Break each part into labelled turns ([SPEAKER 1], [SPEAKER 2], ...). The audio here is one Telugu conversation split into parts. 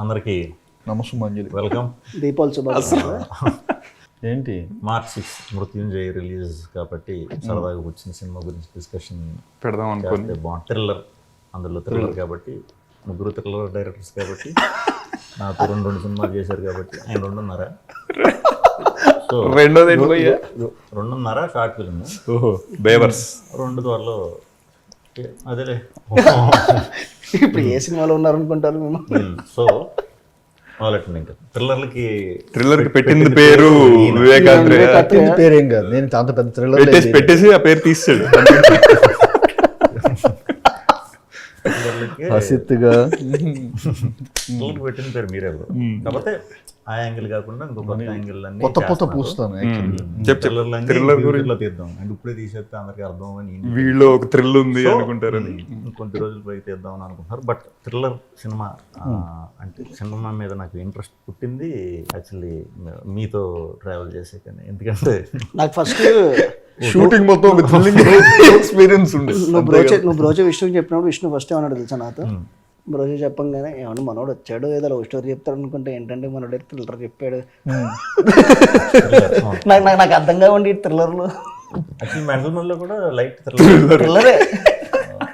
[SPEAKER 1] అందరికీ
[SPEAKER 2] నమస్సుమాంజలి.
[SPEAKER 1] వెల్కమ్.
[SPEAKER 3] దీపావళి శుభాకాంక్షలు.
[SPEAKER 2] ఏంటి
[SPEAKER 1] మార్చ్ 6 మృత్యుంజయ్ రిలీజ్ కాబట్టి సరదాగా వచ్చిన సినిమా గురించి డిస్కషన్
[SPEAKER 4] పెడదాం అనుకోండి.
[SPEAKER 1] బాగుంది. థ్రిల్లర్, అందులో థ్రిల్లర్ కాబట్టి ముగ్గురు థ్రిల్లర్ డైరెక్టర్స్ కాబట్టి నాతో రెండు సినిమాలు చేశారు కాబట్టి ఆయన 2.5. సో
[SPEAKER 4] రెండోది ఏంటి భయ్యా?
[SPEAKER 1] 2.5 షార్ట్ ఫిల్మ్,
[SPEAKER 4] ఓహో బేవర్స్
[SPEAKER 1] 2 త్వరలో అదేలే.
[SPEAKER 3] ఇప్పుడు ఏ సినిమాలో ఉన్నారనుకుంటారు మేము?
[SPEAKER 1] సో వాళ్ళకి ఇంకా
[SPEAKER 4] థ్రిల్లర్ కి పెట్టింది పేరు వివేకాంధ్రే.
[SPEAKER 2] పెట్టింది పేరేం కాదు, నేను అంత పెద్ద థ్రిల్లర్
[SPEAKER 4] పెట్టేసి ఆ పేరు తీసాడు.
[SPEAKER 2] హసిత్గా
[SPEAKER 1] పెట్టిన పేరు మీరే. కాకపోతే ఆ యాంగిల్ కాకుండా ఇంకో కొత్త యాంగిల్ అన్ని
[SPEAKER 2] కొత్త పూస్తాను
[SPEAKER 1] థ్రిల్లర్ గురించి తీద్దాం అండ్ ఇప్పుడే తీసేస్తే అందరికి అర్థం అని
[SPEAKER 4] వీళ్ళు ఒక థ్రిల్ ఉంది అనుకుంటారని
[SPEAKER 1] కొద్ది రోజులు పోయి తీద్దాం అని అనుకుంటున్నారు. బట్ థ్రిల్లర్ సినిమా అంటే సినిమా మీద నాకు ఇంట్రెస్ట్ పుట్టింది యాక్చువల్లీ మీతో ట్రావెల్ చేసే కానీ. ఎందుకంటే
[SPEAKER 3] నాకు ఫస్ట్
[SPEAKER 2] షూటింగ్ మొత్తం ఒక థ్రిల్లింగ్ ఎక్స్పీరియన్స్ ఉండే.
[SPEAKER 3] నువ్వు బ్రోచే విష్ణుకి చెప్పినప్పుడు విష్ణు ఫస్ట్ ఏమన్నాడు తెలుసా నాతో? బ్రోచే చెప్పంగానే ఏమన్నా మనోడు వచ్చాడు ఏదో లవ్ స్టోరీ చెప్తాడు అనుకుంటే ఏంటంటే మనోడు థ్రిల్లర్ చెప్పాడు. నాకు అర్థం కావండి థ్రిల్లర్లు.
[SPEAKER 1] యాక్చువల్లీ మెంటల్ కూడా లైట్ థ్రిల్లరే,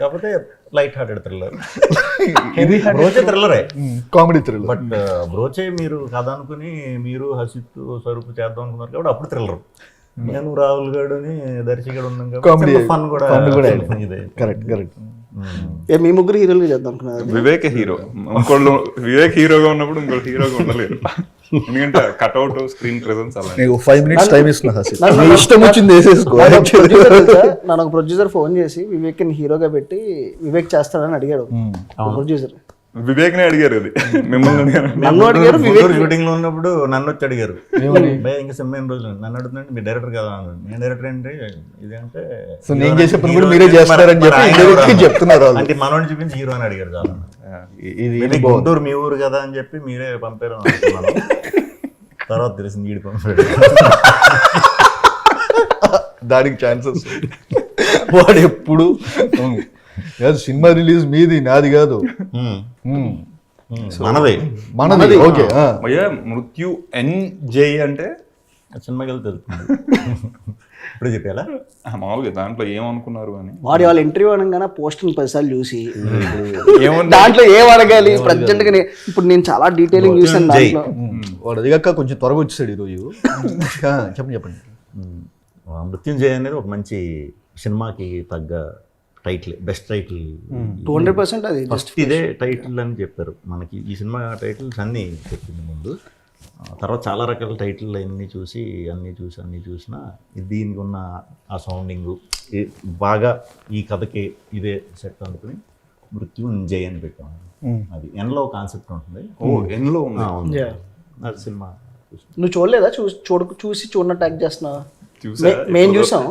[SPEAKER 1] కాకపోతే లైట్ హార్టెడ్ థ్రిల్లర్. బ్రోచే థ్రిల్లరే,
[SPEAKER 2] కామెడీ థ్రిల్లర్.
[SPEAKER 1] బట్ బ్రోచే మీరు కథ అనుకుని మీరు హసిత్ స్వరూపు చేద్దాం అనుకున్నారు కాబట్టి అప్పుడు థ్రిల్లర్. నేను రాహుల్ గారుని దర్శకుడు ఉన్నాం కాబట్టి ఫన్ కూడా ఇదే.
[SPEAKER 2] Correct correct.
[SPEAKER 3] మీ ముగ్గురు హీరోలు చేద్దాం అనుకున్నారు.
[SPEAKER 4] వివేక్ హీరో, ఇంకోళ్ళు వివేక్ హీరోగా ఉన్నప్పుడు ఇంకోటి హీరోగా ఉండలేరు. ఎందుకంటే కట్అవుట్ స్క్రీన్ ప్రెజెన్స్ అలా.
[SPEAKER 2] 5 minutes టైం ఇస్తున్నా హసిత్, నీ ఇష్టం వచ్చింది వేసేసుకో.
[SPEAKER 3] నన్ను ఒక ప్రొడ్యూసర్ ఫోన్ చేసి వివేక్ ని హీరోగా పెట్టి వివేక్ చేస్తాడని అడిగాడు ప్రొడ్యూసర్.
[SPEAKER 4] వివేక్ నే అడిగారు, అది మిమ్మల్ని
[SPEAKER 3] నన్ను అడిగారు.
[SPEAKER 1] షూటింగ్ లో ఉన్నప్పుడు నన్ను వచ్చి అడిగారు, ఇంకా సినిమా ఎన్ని రోజులు నన్ను అడుగుతుంటే మీ డైరెక్టర్ కదా అన్నాడు. నేను డైరెక్టర్ ఏంటి ఇదంటే
[SPEAKER 2] సో నేను చేసే పని కూడా మీరే చేస్తారని చెప్పి చెప్తున్నారు.
[SPEAKER 1] అంటే మనోని చూపించి హీరో అని అడిగారు. చాలా
[SPEAKER 2] ఇది
[SPEAKER 1] గుంటూరు మీ ఊరు కదా అని చెప్పి మీరే పంపారు అనుకున్నాను. తర్వాత తెలిసింది ఈడి పంపాడు.
[SPEAKER 2] దానికి ఛాన్సెస్ వాడు ఎప్పుడు సినిమా రిలీజ్ మీది నాది కాదు, మనది. ఓకే,
[SPEAKER 4] మృత్యు ఎన్జే అంటే
[SPEAKER 1] సినిమాకి వెళ్తే తెలుస్తుంది. ఇప్పుడు చెప్పాలా
[SPEAKER 4] మామూలుగా దాంట్లో ఏమనుకున్నారు అని.
[SPEAKER 3] వాడి వాళ్ళ ఇంటర్వ్యూ అనగానే పోస్టర్ 10 సార్లు చూసి దాంట్లో ఏం అడగాలి ప్రజెంట్ గా. ఇప్పుడు నేను చాలా డీటెయిలింగ్ చూసాను దాంట్లో.
[SPEAKER 2] వాడు అదిగాక కొంచెం త్వరగా వచ్చేసాడు ఈరోజు. చెప్పండి.
[SPEAKER 1] మృత్యుంజయ అనేది ఒక మంచి సినిమాకి తగ్గ టైటిల్, బెస్ట్ టైటిల్
[SPEAKER 3] 200%. అది
[SPEAKER 1] ఫస్ట్ ఇదే టైటిల్ అని చెప్పారు మనకి. ఈ సినిమా టైటిల్స్ అన్నీ చెప్పింది ముందు. తర్వాత చాలా రకాల టైటిల్ అన్నీ చూసినా దీనికి ఉన్న ఆ సౌండింగు బాగా ఈ కథకి ఇదే సెట్ అనుకుని మృత్యుంజయ్ అని పెట్టాము. అది ఎన్లో కాన్సెప్ట్ ఉంటుంది.
[SPEAKER 4] ఎన్లో
[SPEAKER 1] అది సినిమా
[SPEAKER 3] నువ్వు చూడలేదా? చూసి చూడనట్టు యాక్ట్ చేస్తున్నా. మేము చూసాం.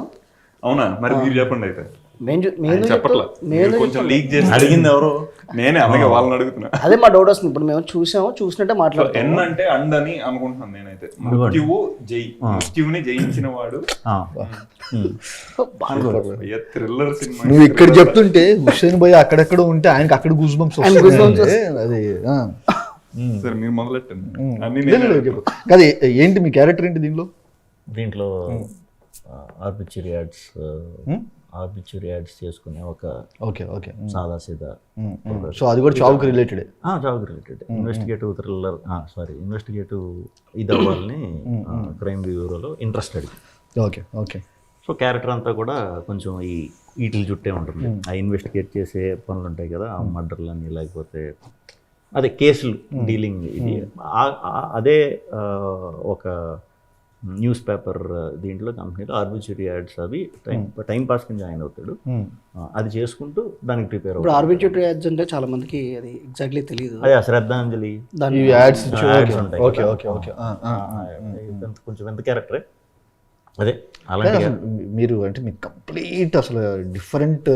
[SPEAKER 4] అవునా? మరి మీరు చెప్పండి అయితే.
[SPEAKER 3] చెప్పట్లా,
[SPEAKER 4] కొంచెం లీక్ చేసి
[SPEAKER 1] అడిగింది ఎవరు?
[SPEAKER 4] నేనే, అందుకే వాళ్ళని అడుగుతున్నా.
[SPEAKER 3] అదే మా డౌట్ వస్తుంది. ఇప్పుడు మేము చూసినట్టే మాట్లాడుతాం.
[SPEAKER 4] ఎన్ అంటే అండ్ అని అనుకుంటున్నాను నేనైతే. మృత్యువు జై, మృత్యువుని జయించిన వాడు. థ్రిల్లర్ సినిమా
[SPEAKER 2] నువ్వు ఇక్కడ చెప్తుంటే హుస్సేన్ భాయ్ అక్కడెక్కడ ఉంటే ఆయనకి అక్కడ గూస్ బంప్స్ వస్తాయి. అది
[SPEAKER 4] సరే మీరు మొదలెట్టండి.
[SPEAKER 2] కాదు, ఏంటి మీ క్యారెక్టర్ ఏంటి
[SPEAKER 1] దీంట్లో ఆర్బిట్యూరీ యాడ్స్ చేసుకునే ఒక సాదా సీదా.
[SPEAKER 2] సో అది కూడా చావుకి రిలేటెడ్.
[SPEAKER 1] ఇన్వెస్టిగేటివ్ థ్రిల్లర్, ఇన్వెస్టిగేటివ్ ఇది అవ్వాలని క్రైమ్ బ్యూరోలో ఇంట్రెస్టెడ్.
[SPEAKER 2] ఓకే.
[SPEAKER 1] సో క్యారెక్టర్ అంతా కూడా కొంచెం వీటిని చుట్టే ఉంటుంది. ఆ ఇన్వెస్టిగేట్ చేసే పనులు ఉంటాయి కదా, ఆ మర్డర్లని, లేకపోతే అదే కేసులు డీలింగ్. ఇది అదే ఒక న్యూస్ పేపర్ దీంట్లో కంపెనీలో ఆర్బిట్యూరీ యాడ్స్ అవి టైం పాస్ కింద జాయిన్ అవుతాడు. అది చేసుకుంటూ దానికి ప్రిపేర్ అవుతాడు.
[SPEAKER 3] ఆర్బిట్యూరీ యాడ్స్ అంటే చాలా మందికి అది ఎగ్జాక్ట్లీ తెలియదు.
[SPEAKER 1] అదే శ్రద్ధాంజలి కొంచెం ఎంత క్యారెక్టరే అదే. అలాగే
[SPEAKER 2] మీరు అంటే మీకు కంప్లీట్ అసలు డిఫరెంట్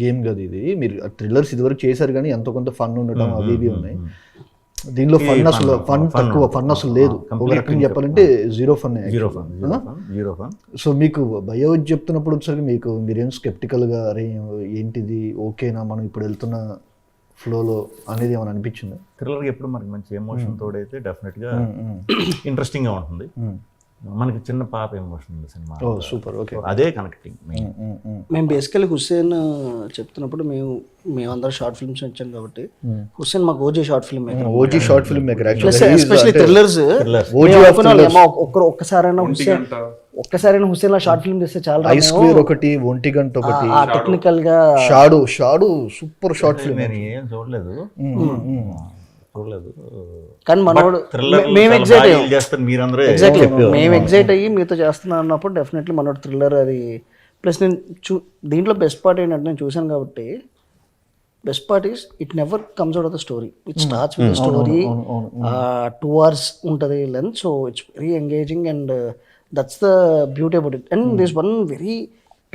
[SPEAKER 2] గేమ్ కదా ఇది. మీరు థ్రిల్లర్స్ ఇదివరకు చేశారు కానీ ఎంతో కొంత ఫన్ ఉండటం అవి ఇవి ఉన్నాయి. దీనిలో ఫన్ తక్కువ, ఫన్ అసలు లేదు. ఒక రకంగా చెప్పాలంటే జీరో ఫన్. సో మీకు భయ చెప్తున్నప్పుడు ఒకసారి మీరేం స్కెప్టికల్గా అరే ఏంటిది ఓకేనా మనం ఇప్పుడు వెళ్తున్న ఫ్లోలో అనేది ఏమైనా అనిపించింది?
[SPEAKER 1] థ్రిల్లర్కి ఎప్పుడు మనకి మంచి ఎమోషన్ తోడైతే డెఫినెట్గా ఇంట్రెస్టింగ్గా ఉంటుంది. మనకి చిన్న పాప ఎమోషన్ ఉంది సినిమా,
[SPEAKER 2] ఓ సూపర్, ఓకే.
[SPEAKER 1] అదే కనెక్టింగ్.
[SPEAKER 3] మేము బేసికలీ హుస్సేన్ చెప్తున్నప్పుడు మేమందరం షార్ట్ ఫిల్మ్స్ వచ్చాం కాబట్టి హుస్సేన్ మాకు OG short film
[SPEAKER 2] OG short film maker
[SPEAKER 3] especially thrillers ఒక్కసారైనా హుస్సేన్ లా షార్ట్ ఫిల్మ్ చేస్తే చాలా.
[SPEAKER 2] ఐ స్క్వేర్ ఒకటి, ఒంటిగంట ఒకటి,
[SPEAKER 3] టెక్నికల్ గా
[SPEAKER 2] షాడు సూపర్ షార్ట్ ఫిల్మ్.
[SPEAKER 1] నేను ఏం చూడలేదు
[SPEAKER 3] కానీ మనోడు మేము ఎగ్జైట్ అయ్యి మీతో చేస్తున్నా అన్నప్పుడు డెఫినెట్లీ మనోడు థ్రిల్లర్ అది. ప్లస్ నేను దీంట్లో బెస్ట్ పార్ట్ ఏంటంటే నేను చూశాను కాబట్టి best part is it never comes out of the story. It starts with the story. 2 hours ఉంటుంది length, so it's very engaging and that's the beauty about it. And this one very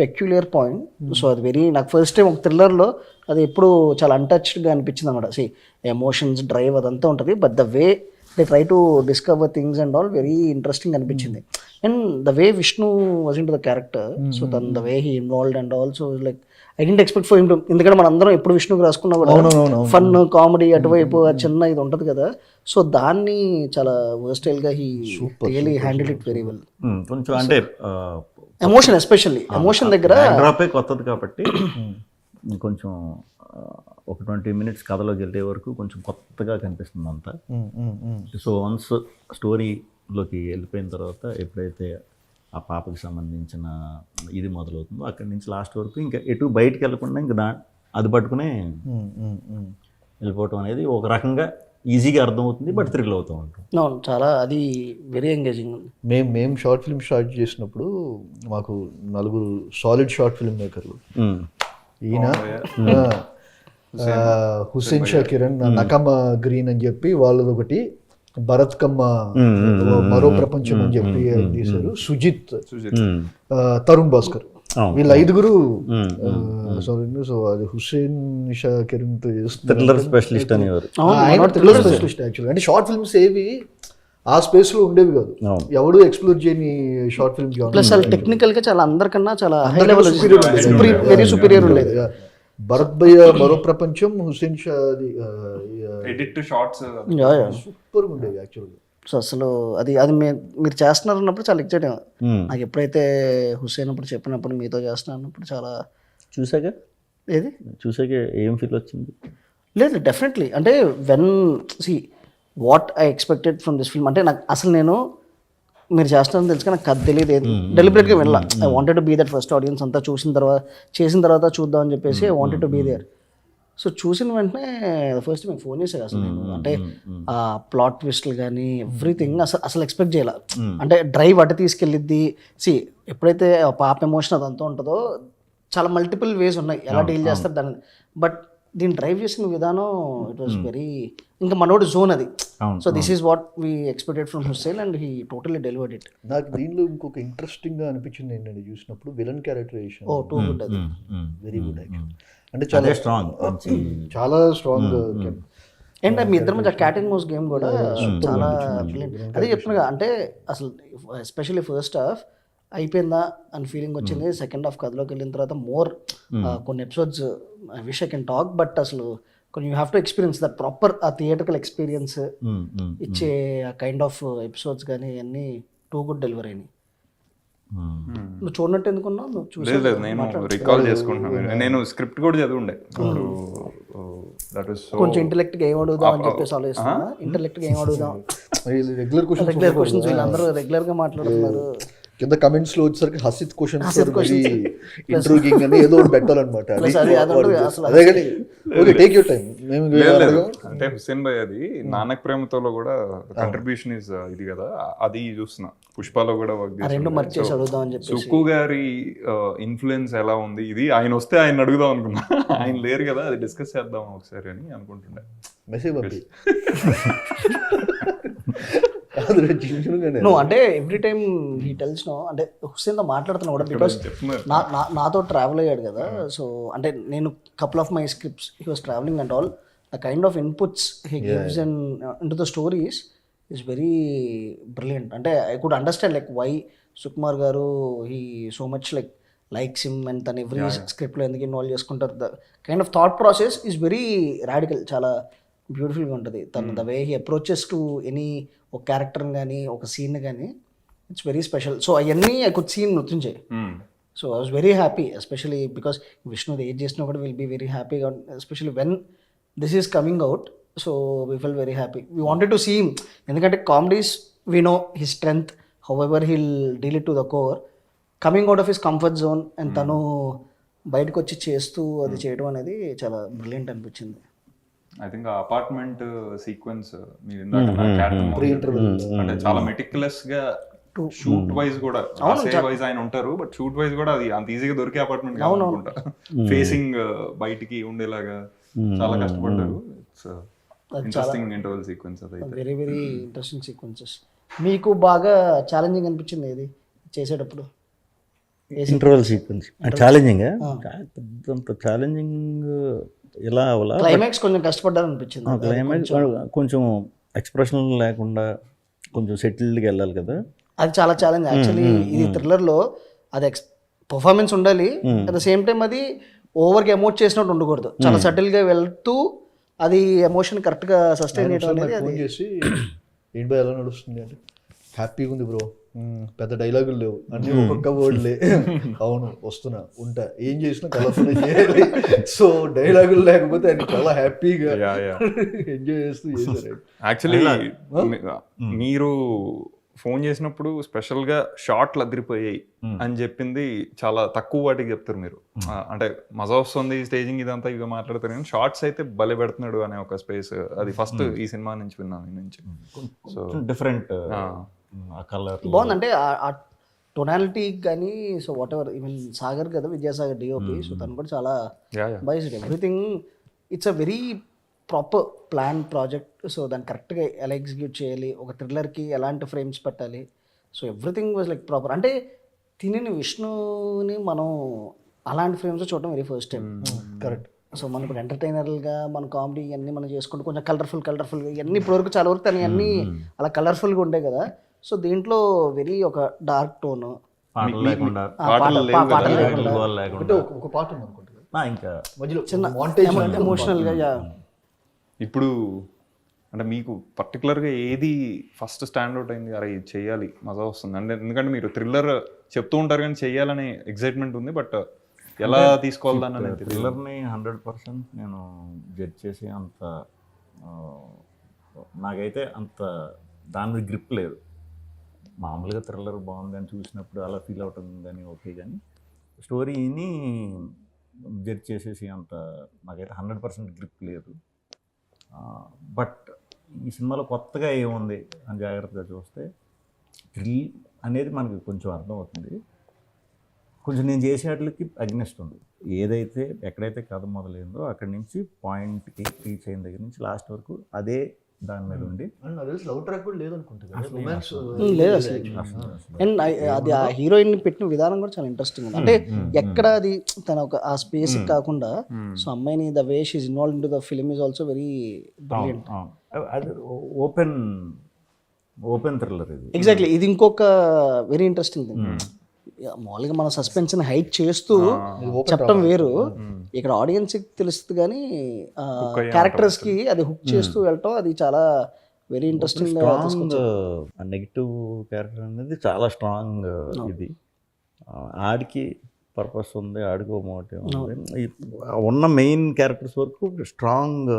[SPEAKER 3] peculiar point. So అది వెరీ నాకు ఫస్ట్ టైం ఒక థ్రిల్లర్లో అది ఎప్పుడు చాలా అన్టచ్డ్గా అనిపించింది అనమాట. సి ఎమోషన్స్ డ్రైవ్ అదంతా ఉంటుంది, but the way they try to discover things and all very interesting అనిపించింది. And the way Vishnu was into the character, so then the way he involved and also like I didn't expect for him to, ఎందుకంటే మన అందరం ఎప్పుడు విష్ణుకి రాసుకున్నా కూడా ఫన్ కామెడీ అటువైపు చిన్న ఇది ఉంటుంది కదా, సో దాన్ని చాలా వర్స్టైల్గా he really handle it very well.
[SPEAKER 1] కొంచెం అంటే
[SPEAKER 3] ఎమోషన్, ఎస్పెషల్లీ ఎమోషన్ దగ్గర
[SPEAKER 1] డ్రాపే కొత్తది కాబట్టి కొంచెం ఒక 20 minutes కథలోకి వెళ్ళే వరకు కొంచెం కొత్తగా కనిపిస్తుంది అంతా. సో వన్స్ స్టోరీలోకి వెళ్ళిపోయిన తర్వాత ఎప్పుడైతే ఆ పాపకి సంబంధించిన ఇది మొదలవుతుందో అక్కడి నుంచి లాస్ట్ వరకు ఇంకా ఎటు బయటికి వెళ్ళకుండా ఇంకా అది పట్టుకునే వెళ్ళిపోవటం అనేది ఒక రకంగా ఈజీగా అర్థమవుతుంది, బట్ థ్రిల్ అవుతూ ఉంటుంది.
[SPEAKER 3] చాలా అది వెరీ ఎంగేజింగ్ ఉంది.
[SPEAKER 2] మేము షార్ట్ ఫిల్మ్ స్టార్ట్ చేసినప్పుడు మాకు 4 సాలిడ్ షార్ట్ ఫిల్మ్ మేకర్లు, ఈయన హుస్సేన్ షా కిరణ్, నకమ గ్రీన్ అని చెప్పి వాళ్ళది ఒకటి, భరత్ కమ్మ మరో ప్రపంచం అని చెప్పి తీశారు, సుజిత్, తరుణ్ భాస్కర్, వీళ్ళ 5గురు. సో అది హుస్సేన్ షా కిరణ్ తో
[SPEAKER 1] థ్రిల్లర్ స్పెషలిస్ట్ అనేవారు.
[SPEAKER 2] థ్రిల్లర్ స్పెషలిస్ట్ యాక్చువల్గా. అంటే షార్ట్ ఫిల్మ్స్ ఏవి ఆ స్పేస్ లో ఉండేవి కాదు, ఎవడు ఎక్స్ప్లోర్ చేయని షార్ట్ ఫిల్మ్.
[SPEAKER 3] ప్లస్ టెక్నికల్ గా చాలా అందరికన్నా చాలా హై లెవెల్ వెరీ సుపీరియర్ ఉండేది.
[SPEAKER 2] భరత్ భయ్య మరో ప్రపంచం, Hussain Shah
[SPEAKER 4] edit shorts
[SPEAKER 2] super ఉండేవి యాక్చువల్గా.
[SPEAKER 3] సో అసలు అది అది మీరు చేస్తున్నారు అన్నప్పుడు చాలా ఎక్సైట్ నాకు. ఎప్పుడైతే హుస్సేన్ అప్పుడు చెప్పినప్పుడు మీతో చేస్తున్నారు అన్నప్పుడు చాలా
[SPEAKER 1] చూసాక ఏం ఫీల్ వచ్చింది?
[SPEAKER 3] లేదు డెఫినెట్లీ, అంటే when see what I expected from this film, అంటే నాకు అసలు నేను మీరు చేస్తారని తెలుసు కానీ నాకు కథ తెలియదు, డెలిబరేట్గా వెళ్ళా. I wanted to be that first audience అంతా చేసిన తర్వాత చూద్దాం అని చెప్పేసి I wanted to be there. So చూసిన వెంటనే ఫస్ట్ మేము ఫోన్ చేసాను అసలు నేను, అంటే ఆ ప్లాట్ ట్విస్ట్లు కానీ ఎవ్రీథింగ్ అసలు ఎక్స్పెక్ట్ చేయాల. అంటే డ్రైవ్ అటు తీసుకెళ్ళిద్ది. సి ఎప్పుడైతే పాప ఎమోషన్ అదంతా ఉంటుందో చాలా మల్టిపుల్ వేస్ ఉన్నాయి ఎలా డీల్ చేస్తారు దాన్ని, బట్ దీన్ని డ్రైవ్ చేసిన విధానం ఇట్ వాస్ వెరీ, ఇంకా మనోడు జోన్ అది. So this is what we expected from Hussain and he totally delivered it.
[SPEAKER 2] నాకు దీనిలో ఇంకొక ఇంట్రెస్టింగ్ గా అనిపించింది ఏంటంటే చూసినప్పుడు విలన్ క్యారెక్టరైజేషన్
[SPEAKER 3] టూ గుడ్, అది
[SPEAKER 2] వెరీ గుడ్ యాక్చువల్. అంటే చాలా స్ట్రాంగ్, చాలా స్ట్రాంగ్.
[SPEAKER 3] అండ్ మీ ఇద్దరి మధ్య క్యాట్ అండ్ మౌస్ గేమ్ కూడా చాలా అదే చెప్తున్నా. అంటే అసలు ఎస్పెషల్లీ ఫస్ట్ హాఫ్ అయిపోయిందా అని ఫీలింగ్ వచ్చింది. సెకండ్ హాఫ్ కథలోకి వెళ్ళిన తర్వాత మోర్ కొన్ని episodes I wish I can talk, but అసలు కొన్ని you have to experience that proper ఆ థియేటర్కల్ ఎక్స్పీరియన్స్ ఇచ్చే ఆ కైండ్ ఆఫ్ ఎపిసోడ్స్ కానీ అన్నీ టూ గుడ్ డెలివరీ అయినాయి. నువ్వు చూడనట్టు ఎందుకున్నావు? నువ్వు చూడలేదు,
[SPEAKER 4] నేను రికాల్ చేసుకుంటున్నాను. నేను స్క్రిప్ట్ కూడా చదివిండే.
[SPEAKER 3] కొంచెం ఇంటెలెక్ట్గా ఏం అడుగుదాం అని చెప్పేసి ఆలోచిస్తున్నా. ఇంటెలెక్ట్గా ఏం అడుగుదాం,
[SPEAKER 2] రెగ్యులర్
[SPEAKER 3] క్వశ్చన్స్ వీళ్ళందరూ రెగ్యులర్గా మాట్లాడుతున్నారు.
[SPEAKER 2] కింద కమెంట్స్ లో వచ్చేసరికి హసిత్ క్వశ్చన్స్ ఇంట్రూగింగ్ అని ఏదో ఒకటి పెట్టాలన్నమాట. అదే కానీ ఓకే, టేక్ యువర్ టైం.
[SPEAKER 4] అంటే హుస్సేన్ భాయ్ అది నానక్ ప్రేమతోలో కూడా కంట్రిబ్యూషన్ ఇస్ ఇది కదా, అది చూస్తున్నా. పుష్పలో కూడా వర్క్ చేస్తున్నా. సుక్కు గారి ఇన్ఫ్లుయెన్స్ ఎలా ఉంది, ఇది ఆయన వస్తే ఆయన అడుగుదాం అనుకున్నా. ఆయన లేరు కదా, అది డిస్కస్ చేద్దాం ఒకసారి అని అనుకుంటుండే.
[SPEAKER 2] మెసేజ్ పంపి.
[SPEAKER 3] నో అంటే every time he tells no, అంటే హుస్సేన్తో మాట్లాడుతున్నా కూడా బికాస్ నాతో ట్రావెల్ అయ్యాడు కదా. సో అంటే నేను couple of my scripts he was travelling and all, the kind of inputs he gives and into the stories is very brilliant. అంటే I could understand like why Sukumar garu he so much like likes him and తను ఎవ్రీ స్క్రిప్ట్లో ఎందుకు ఇన్వాల్వ్ చేసుకుంటారు. The kind of thought process is very radical, చాలా బ్యూటిఫుల్గా ఉంటుంది. తను the way he approaches to any ఒక క్యారెక్టర్ని కానీ ఒక సీన్ కానీ ఇట్స్ వెరీ స్పెషల్. సో అవన్నీ I could seen Mrityunjay. So I was very happy, especially because విష్ణుది ఏజ్ చేసినా కూడా విల్ బీ వెరీ హ్యాపీగా, especially when this is coming out. So we fell very happy, we wanted to see him. ఎందుకంటే comedies we know his strength, however he'll deal it to the core, coming out of his comfort zone and తను బయటకు వచ్చి చేస్తూ అది చేయడం అనేది చాలా బ్రిలియంట్ అనిపించింది.
[SPEAKER 4] ఐ థింక్ ఆ అపార్ట్మెంట్ సీక్వెన్స్ మీరు ఇందాక అంటే చాలా మెటిక్యులస్ గా షూట్ వైజ్ కూడా వైజ్ ఆయన ఉంటారు, బట్ షూట్ వైజ్ కూడా అది అంత ఈజీగా దొరికే అపార్ట్మెంట్ అనుకుంటా. ఫేసింగ్ బయటికి ఉండేలాగా చాలా కష్టపడ్డారు. ఇట్స్ ఇంట్రెస్టింగ్ ఇంటర్వెల్ సీక్వెన్స్ అది.
[SPEAKER 3] Very very interesting sequences. మీకు బాగా ఛాలెంజింగ్ అనిపించింది ఏది చేసేటప్పుడు?
[SPEAKER 1] ఇంటర్వల్ సీక్వెన్స్ ఛాలెంజింగ్, అంత ఛాలెంజింగ్ ఎలా అవ్వాలా,
[SPEAKER 3] క్లైమాక్స్ కొంచెం కష్టపడ్డారు అనిపించింది.
[SPEAKER 1] క్లైమాక్స్ కొంచెం ఎక్స్ప్రెషన్ లేకుండా కొంచెం సెటిల్డ్గా వెళ్ళాలి కదా,
[SPEAKER 3] అది చాలా ఛాలెంజ్ యాక్చువల్లీ. ఇది థ్రిల్లర్లో అది పర్ఫార్మెన్స్ ఉండాలి, అట్ ద సేమ్ టైం అది ఓవర్గా ఎమోట్ చేసినట్టు ఉండకూడదు, చాలా సటిల్గా వెళ్తూ అది ఎమోషన్ కరెక్ట్గా సస్టైన్ చేయడం అనేది.
[SPEAKER 2] ఫోన్ చేసి ఏంటి బాయ్ ఎలా నడుస్తుంది అంటే హ్యాపీగా ఉంది బ్రో, పెద్ద డైలాగులు లేవు, అన్ని ఒక్కొక్క వర్డ్లే. అవును వస్తున్నా ఉంటా, ఏం చేసినా కలర్ఫుల్ చేయాలి. సో డైలాగులు లేకపోతే ఆయన చాలా హ్యాపీగా ఎంజాయ్ చేస్తూ చేశారు.
[SPEAKER 4] యాక్చువల్లీ మీరు ఫోన్ చేసినప్పుడు స్పెషల్ గా షార్ట్లు అదిరిపోయాయి అని చెప్పింది చాలా తక్కువ వాటికి చెప్తారు మీరు. అంటే మజా వస్తుంది స్టేజింగ్ ఇదంతా ఇక మాట్లాడతారు, కానీ షార్ట్స్ అయితే భలే పెడుతున్నాడు అనే ఒక స్పేస్ అది ఫస్ట్ ఈ సినిమా నుంచి విన్నాను నుంచి. సో
[SPEAKER 1] డిఫరెంట్ కలర్
[SPEAKER 3] బాగుంది, అంటే ఆ టొనాలిటీ కానీ. So what ever, even Sagar కదా విద్యాసాగర్ డిఓపి, సో తను కూడా చాలా బాగా everything. It's a very proper plan project. So దాన్ని కరెక్ట్గా ఎలా ఎగ్జిక్యూట్ చేయాలి, ఒక థ్రిల్లర్కి ఎలాంటి ఫ్రేమ్స్ పెట్టాలి, so everything was like proper. అంటే తిని విష్ణుని మనం అలాంటి ఫ్రేమ్స్ చూడడం very first time.
[SPEAKER 2] Correct.
[SPEAKER 3] So మనం ఇప్పుడు ఎంటర్టైనర్గా మన కామెడీ ఇవన్నీ మనం చేసుకుంటూ కొంచెం కలర్ఫుల్గా ఇవన్నీ ఇప్పటివరకు చాలా వరకు తను అన్నీ అలా కలర్ఫుల్గా ఉంటాయి కదా. సో దీంట్లో వెరీ ఒక డార్క్ టోన్,
[SPEAKER 1] పాటలు లేకుండా
[SPEAKER 2] ఒక పాట ఉంది అనుకుంటా
[SPEAKER 1] ఇంకా
[SPEAKER 2] మధ్యలో
[SPEAKER 3] చిన్న ఎమోషనల్గా.
[SPEAKER 4] ఇప్పుడు అంటే మీకు పర్టికులర్గా ఏది ఫస్ట్ స్టాండ్అవుట్ అయింది, అరే ఇది చేయాలి మజా వస్తుంది అంటే? ఎందుకంటే మీరు థ్రిల్లర్ చెప్తూ ఉంటారు కానీ చెయ్యాలనే ఎక్సైట్మెంట్ ఉంది, బట్ ఎలా తీసుకోవాలని
[SPEAKER 1] థ్రిల్లర్ని 100% నేను జడ్జ్ చేసి అంత నాకైతే అంత దాని మీద గ్రిప్ లేదు. మామూలుగా థ్రిల్లర్ బాగుందని చూసినప్పుడు అలా ఫీల్ అవుతుంది కానీ ఓకే, కానీ స్టోరీని జడ్జ్ చేసేసి అంత నాకైతే 100% గ్రిప్ లేదు. బట్ ఈ సినిమాలో కొత్తగా ఏముంది అని జాగ్రత్తగా చూస్తే థ్రిల్ అనేది మనకి కొంచెం అర్థమవుతుంది. కొంచెం నేను చేసేట్లకి అగ్నెస్ట్ ఉంది. ఏదైతే ఎక్కడైతే కథ మొదలైందో అక్కడి నుంచి పాయింట్కి రీచ్ అయిన దగ్గర నుంచి లాస్ట్ వరకు అదే దాని మీద ఉండి
[SPEAKER 2] లవ్ ట్రాక్ కూడా లేదనుకుంటా.
[SPEAKER 3] లేదు అసలు. అండ్ అది ఆ హీరోయిన్ పెట్టిన విధానం కూడా చాలా ఇంట్రెస్టింగ్ ఉంది. అంటే ఎక్కడ అది తన ఒక ఆ స్పేస్ కాకుండా సో అమ్మాయిని the way she is involve in to the film is also very brilliant.
[SPEAKER 1] అది ఓపెన్ థ్రిల్లర్ ఇది.
[SPEAKER 3] ఎగ్జాక్ట్లీ, ఇది ఇంకొక వెరీ ఇంట్రెస్టింగ్ థింగ్. మామూలుగా మన సస్పెన్స్ని హైట్ చేస్తూ చెప్పడం వేరు, ఇక్కడ ఆడియన్స్కి తెలుస్తుంది కానీ క్యారెక్టర్స్కి అది హుక్ చేస్తూ వెళ్ళటం అది చాలా వెరీ ఇంట్రెస్టింగ్.
[SPEAKER 1] నెగిటివ్ క్యారెక్టర్ అనేది చాలా స్ట్రాంగ్. ఇది ఆడికి పర్పస్ ఉంది, ఆడికి మోటివ్ ఉంది, ఉన్న మెయిన్ క్యారెక్టర్స్ వరకు స్ట్రాంగ్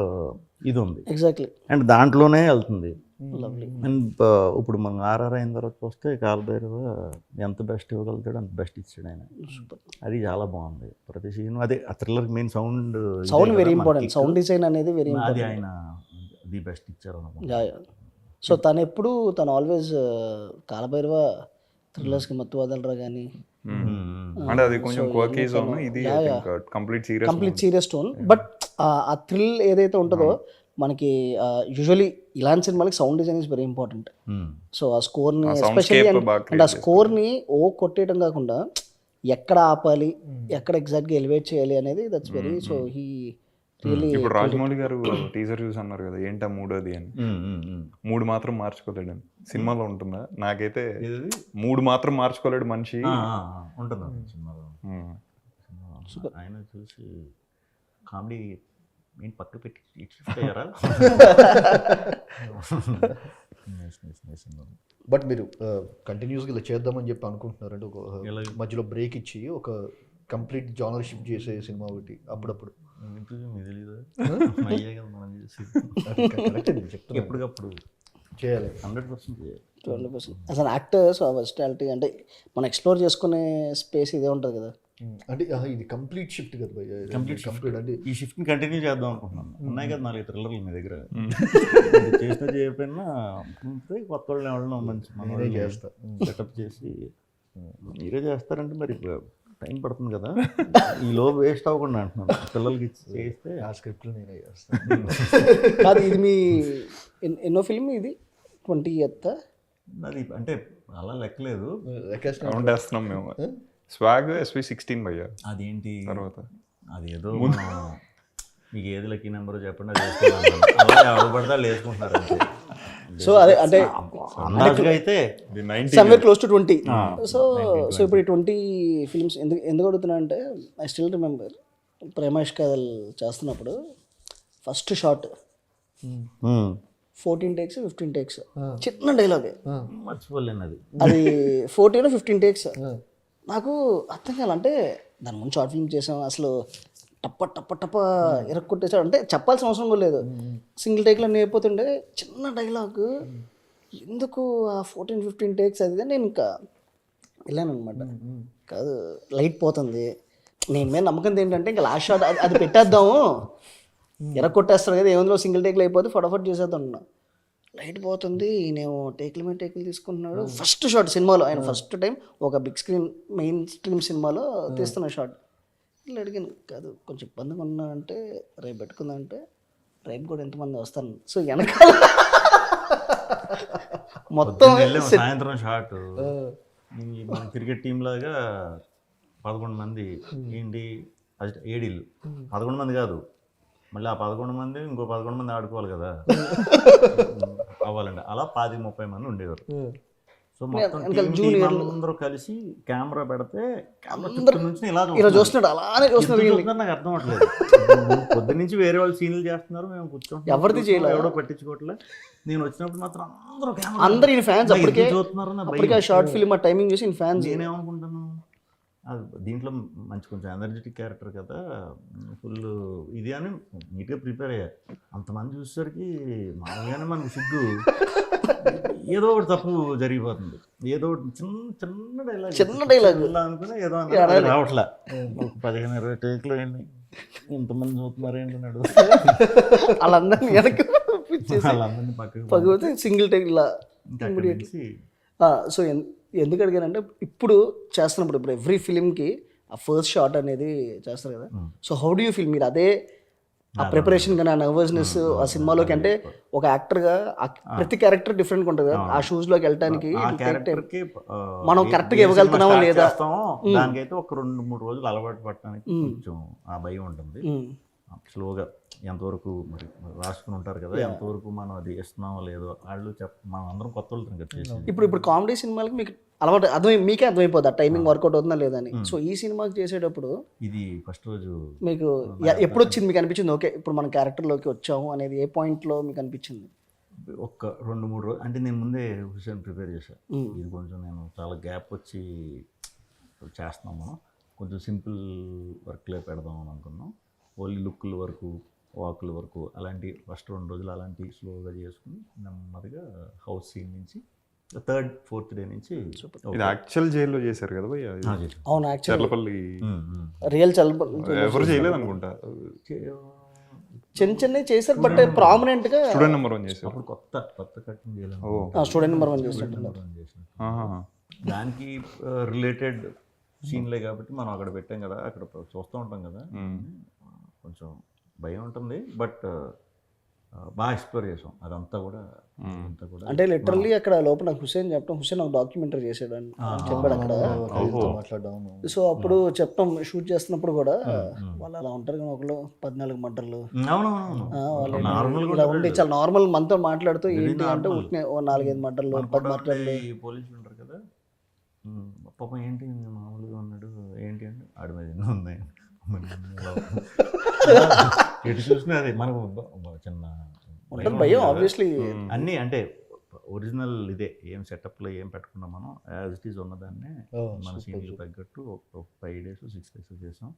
[SPEAKER 1] ఇది ఉంది.
[SPEAKER 3] ఎగ్జాక్ట్లీ,
[SPEAKER 1] అండ్ దాంట్లోనే వెళ్తుంది. అండ్ ఇప్పుడు మనం ఆర్ఆర్ అయిన తర్వాత వస్తే కాలభైరవ ఎంత బెస్ట్ ఇవ్వగలుగుతాడు అంత బెస్ట్ ఇచ్చాడు ఆయన. అది చాలా బాగుంది ప్రతి సీన్. అదే ఆ thriller main sound
[SPEAKER 3] very important. Sound design అనేది వెరీ
[SPEAKER 1] అది
[SPEAKER 3] ఇంపార్టెంట్.
[SPEAKER 1] ఆయన ది బెస్ట్ ఇచ్చారు.
[SPEAKER 3] సో తను ఆల్వేస్ కాలభైరవ థ్రిల్లర్స్కి మత్తు వదలరా కానీ
[SPEAKER 4] అంటే అది కొంచెం క్వర్కీ జోన్, ఇది
[SPEAKER 3] కంప్లీట్ సీరియస్ టోన్. బట్ ఆ థ్రిల్ ఏదైతే ఉంటుందో మనకి యూజువలీ ఇలాంటి సినిమాలకి sound design is very important. So ఆ స్కోర్ని ఎస్పెషల్లీ అండ్ ఆ స్కోర్ని కొట్టేయడం కాకుండా ఎక్కడ ఆపాలి, ఎక్కడ ఎగ్జాక్ట్గా ఎలివేట్ చేయాలి అనేది that's very. So he really
[SPEAKER 4] ఇప్పుడు రాజమౌళి గారు టీజర్ చూసి అన్నారు కదా ఏంటా మూడోది అని. మూడు మాత్రం మార్చుకోలేడు అని సినిమాలో ఉంటుందా? నాకైతే మూడు మాత్రం మార్చుకోలేడు మనిషి
[SPEAKER 1] ఉంటుంది సినిమాలో. ఆయన చూసి కామెడీ ఏంటి పక్క పెట్టి షిఫ్ట్ అయ్యారా?
[SPEAKER 2] బట్ మీరు కంటిన్యూస్గా ఇలా చేద్దామని చెప్పి అనుకుంటున్నారంటే ఒక మధ్యలో బ్రేక్ ఇచ్చి ఒక కంప్లీట్ జానర్ షిఫ్ట్ చేసే సినిమా ఒకటి అప్పుడప్పుడు
[SPEAKER 1] ఎప్పటికప్పుడు
[SPEAKER 2] చేయాలి.
[SPEAKER 1] 100% చేయాలి.
[SPEAKER 3] 100%. అసలు యాక్టర్స్ వర్సిటాలిటీ అంటే మనం ఎక్స్ప్లోర్ చేసుకునే స్పేస్ ఇదే ఉంటుంది కదా.
[SPEAKER 2] అంటే ఇది కంప్లీట్ షిఫ్ట్ కదా భయ్యా, కంప్లీట్ అంటే
[SPEAKER 1] ఈ షిఫ్ట్ని కంటిన్యూ చేద్దాం అనుకుంటున్నాను. ఉన్నాయి కదా 4 థ్రిల్లర్లు మీ దగ్గర, చేసినా చేయకపోయినా కొత్త వాళ్ళని ఎవరైనా మంచి
[SPEAKER 2] నేనే చేస్తా
[SPEAKER 1] సెటప్ చేసి మీరే చేస్తారంటే మరి టైం పడుతుంది కదా, ఈ లో వేస్ట్ అవ్వకుండా అంటున్నాను. పిల్లలకి చేస్తే
[SPEAKER 2] ఆ స్క్రిప్ట్లు నేనే చేస్తాను.
[SPEAKER 3] కాదు ఇది మీ ఎన్నో ఫిల్మ్ ఇది 20th?
[SPEAKER 1] అది అంటే అలా లెక్కలేదు,
[SPEAKER 4] కౌంట్ వేస్తున్నాం మేము. స్వాగ్ SP16 భయ్యా.
[SPEAKER 1] అదేంటి
[SPEAKER 4] తర్వాత
[SPEAKER 1] అది ఏదో మీకు ఏది లక్కీ నెంబర్ చెప్పండి అది వేసుకున్నాను. అలా ఎవరు పడితే వాళ్ళు వేసుకుంటున్నారు అంతే.
[SPEAKER 3] సో అదే అంటే
[SPEAKER 1] అందాజుగా అయితే
[SPEAKER 3] సమ్వేర్ క్లోజ్ టు 20. సో ఇప్పుడు ఈ 20 ఫిల్మ్స్ ఎందుకు అడుగుతున్నా అంటే ఐ స్టిల్ రిమెంబర్ ప్రేమేష్ కథల్ చేస్తున్నప్పుడు ఫస్ట్ షాట్ 14 takes 15 takes చిన్న డైలాగ్
[SPEAKER 1] మర్చిపోలేను అది.
[SPEAKER 3] అది 14 15 takes. నాకు అర్థం కాలంటే దాని ముందు షార్ట్ ఫిల్మ్ చేసాం, అసలు టప్ప టప్ప టప్ప ఇరక్కొట్టేసాడు. అంటే చెప్పాల్సిన అవసరం కూడా లేదు, సింగిల్ టేక్లో అయిపోతుండే చిన్న డైలాగ్. ఎందుకు ఆ 14-15 takes అది నేను ఇంకా వెళ్ళాను అనమాట. కాదు లైట్ పోతుంది, నేను మీద నమ్మకం ఏంటంటే ఇంకా లాస్ట్ షాట్ అది పెట్టేద్దాము, ఎరక్కొట్టేస్తారు కదా ఏముందో సింగిల్ టేక్లో అయిపోతే ఫటాఫట్ చేసేద్దాం అన్నా. లైట్ పోతుంది, నేను టేక్ల మీద టేక్లు తీసుకుంటున్నాడు. ఫస్ట్ షాట్ సినిమాలో ఆయన ఫస్ట్ టైం ఒక బిగ్ స్క్రీన్ మెయిన్ స్ట్రీమ్ సినిమాలో తీస్తున్న షాట్. ఇలా అడిగాను, కాదు కొంచెం ఇబ్బందిగా ఉన్నా అంటే రేపు పెట్టుకుందా అంటే రేపు కూడా ఎంతమంది వస్తాను. సో వెనకాల మొత్తం
[SPEAKER 1] సాయంత్రం షాట్ మన క్రికెట్ టీం లాగా 11 మంది ఏంటి ఏడీలు 11 మంది కాదు, మళ్ళీ ఆ 11 మంది ఇంకో 11 మంది ఆడుకోవాలి కదా అవ్వాలండి. అలా 10-30 మంది ఉండేవారు. సో మొత్తం అందరూ కలిసి కెమెరా పెడితే కెమెరా నుంచి ఇలా
[SPEAKER 3] చూస్తున్నాడు, అలానే చూస్తున్నారు.
[SPEAKER 1] నాకు అర్థం అవట్లేదు, పొద్దు నుంచి వేరే వాళ్ళు సీన్లు చేస్తున్నారు, మేము కూర్చోండి
[SPEAKER 3] ఎవరిది చేయలేదు,
[SPEAKER 1] ఎవడో పట్టించుకోవట్లేదు. నేను వచ్చినప్పుడు మాత్రం
[SPEAKER 3] అందరూ ఈయన ఫ్యాన్స్. అప్పటికే ఆ షార్ట్ ఫిల్మ్ ఆ టైమింగ్ చూసి ఫ్యాన్స్.
[SPEAKER 1] నేనేమనుకుంటాను దీంట్లో మంచి కొంచెం ఎనర్జెటిక్ క్యారెక్టర్ కదా ఫుల్ ఇది అని నీట్గా ప్రిపేర్ అయ్యా. అంతమంది చూసేసరికి మామూలుగానే మనకు సిగ్గు, ఏదో ఒకటి తప్పు జరిగిపోతుంది, ఏదో ఒకటి చిన్న డైలాగ్ అనుకుని ఏదో రావట్లే. 15-20 టేక్లు ఏంటి ఇంతమంది చూస్తున్నారు ఏంటి నడు
[SPEAKER 3] వాళ్ళందరినీ
[SPEAKER 1] వాళ్ళందరినీ పక్కకు
[SPEAKER 3] సింగిల్ టేక్ ఇలా. సో ఎందుకు అడిగానంటే ఇప్పుడు చేస్తున్నప్పుడు ఇప్పుడు ఎవ్రీ ఫిలింకి ఆ ఫస్ట్ షాట్ అనేది చేస్తారు కదా. So how do you feel మీరు అదే ఆ ప్రిపరేషన్ కానీ ఆ నర్వస్నెస్ ఆ సినిమాలోకి అంటే ఒక యాక్టర్గా ప్రతి క్యారెక్టర్ డిఫరెంట్గా ఉంటుంది కదా, ఆ షూస్లోకి వెళ్ళడానికి మనం కరెక్ట్గా ఇవ్వగలుగుతున్నామా లేదా
[SPEAKER 1] దానికైతే ఒక 2-3 రోజులు అలవాటు పడటానికి కొంచెం ఆ భయం ఉంటుంది. స్లోగా ఎంతవరకు మరి రాసుకుని ఉంటారు కదా, ఎంతవరకు మనం అది ఇస్తున్నామో లేదో వాళ్ళు మనం అందరం కొత్త వాళ్ళు.
[SPEAKER 3] ఇప్పుడు కామెడీ సినిమాలకి మీకు అలవాటు మీకే అర్థమైపోతుంది ఆ టైమింగ్ వర్కౌట్ అవుతుందా లేదని. సో ఈ సినిమాకి చేసేటప్పుడు
[SPEAKER 1] ఇది ఫస్ట్ రోజు
[SPEAKER 3] మీకు ఎప్పుడు వచ్చింది, మీకు అనిపించింది ఓకే ఇప్పుడు మన క్యారెక్టర్లోకి వచ్చాము అనేది ఏ పాయింట్లో మీకు అనిపించింది?
[SPEAKER 1] ఒక 2-3 రోజులు అంటే నేను ముందే హుసేన్ ప్రిపేర్ చేశాను. ఇది కొంచెం నేను చాలా గ్యాప్ వచ్చి చేస్తున్నాము, కొంచెం సింపుల్ వర్క్లే పెడదాం అని అనుకున్నాం. ఓన్లీ లుక్కుల వరకు వాకుల వరకు అలాంటి ఫస్ట్ 2 రోజులు అలాంటి స్లోగా చేసుకుని నెమ్మదిగా హౌస్ సీన్ నుంచి 3rd-4th డే నుంచి
[SPEAKER 4] యాక్చువల్ జైల్లో చేశారు కదా భయ్యా.
[SPEAKER 3] అవును,
[SPEAKER 4] చర్లపల్లి
[SPEAKER 3] రియల్ చర్లపల్లి
[SPEAKER 4] ఎవరు చేయలేదు అనుకుంటా,
[SPEAKER 3] చిన్న చేశారు బట్ ప్రామినెంట్ గా
[SPEAKER 4] స్టూడెంట్ నెంబర్ 1 చేశారు.
[SPEAKER 1] అప్పుడు కొత్త కటింగ్ చేయలేదు,
[SPEAKER 3] స్టూడెంట్ నెంబర్ 1 చేశారు.
[SPEAKER 1] దానికి రిలేటెడ్ సీన్లే కాబట్టి మనం అక్కడ పెట్టాం కదా, అక్కడ చూస్తూ ఉంటాం కదా, కొంచెం భయం ఉంటుంది. బట్ బాగా ఎక్స్ప్లోర్ చేసాం అదంతా కూడా.
[SPEAKER 3] అంటే లిటరల్లీ అక్కడ లోపల నాకు హుసేన్ ఒక డాక్యుమెంటరీ చేసాడు అని చెప్పాడు అక్కడ.
[SPEAKER 2] మాట్లాడదాము.
[SPEAKER 3] సో అప్పుడు చెప్తాం షూట్ చేస్తున్నప్పుడు కూడా వాళ్ళు అలా ఉంటారు కానీ ఒకళ్ళు 14 మర్డర్లు వాళ్ళు ఇలా ఉండి చాలా నార్మల్ మనతో మాట్లాడుతూ ఏంటి అంటే ఉట్నే 4-5 మర్డర్లు 10 మర్డర్లు.
[SPEAKER 1] పోలీసులు ఉంటారు కదా, పాపం ఏంటి మామూలుగా ఉన్నాడు ఏంటి అంటే ఆడి మీద ఎన్నో ఉన్నాయి ఎటు చూసినా అది మనకు చిన్న
[SPEAKER 3] ఉంటుంది భయం ఆబ్వియస్లీ.
[SPEAKER 1] అన్నీ అంటే ఒరిజినల్ ఇదే, ఏం సెటప్లో ఏం పెట్టుకున్నాం మనం యాజ్ ఇట్ ఈజ్ ఉన్నదాన్నే మన సీన్కి తగ్గట్టు ఒక 5 days 6 days చేసాం.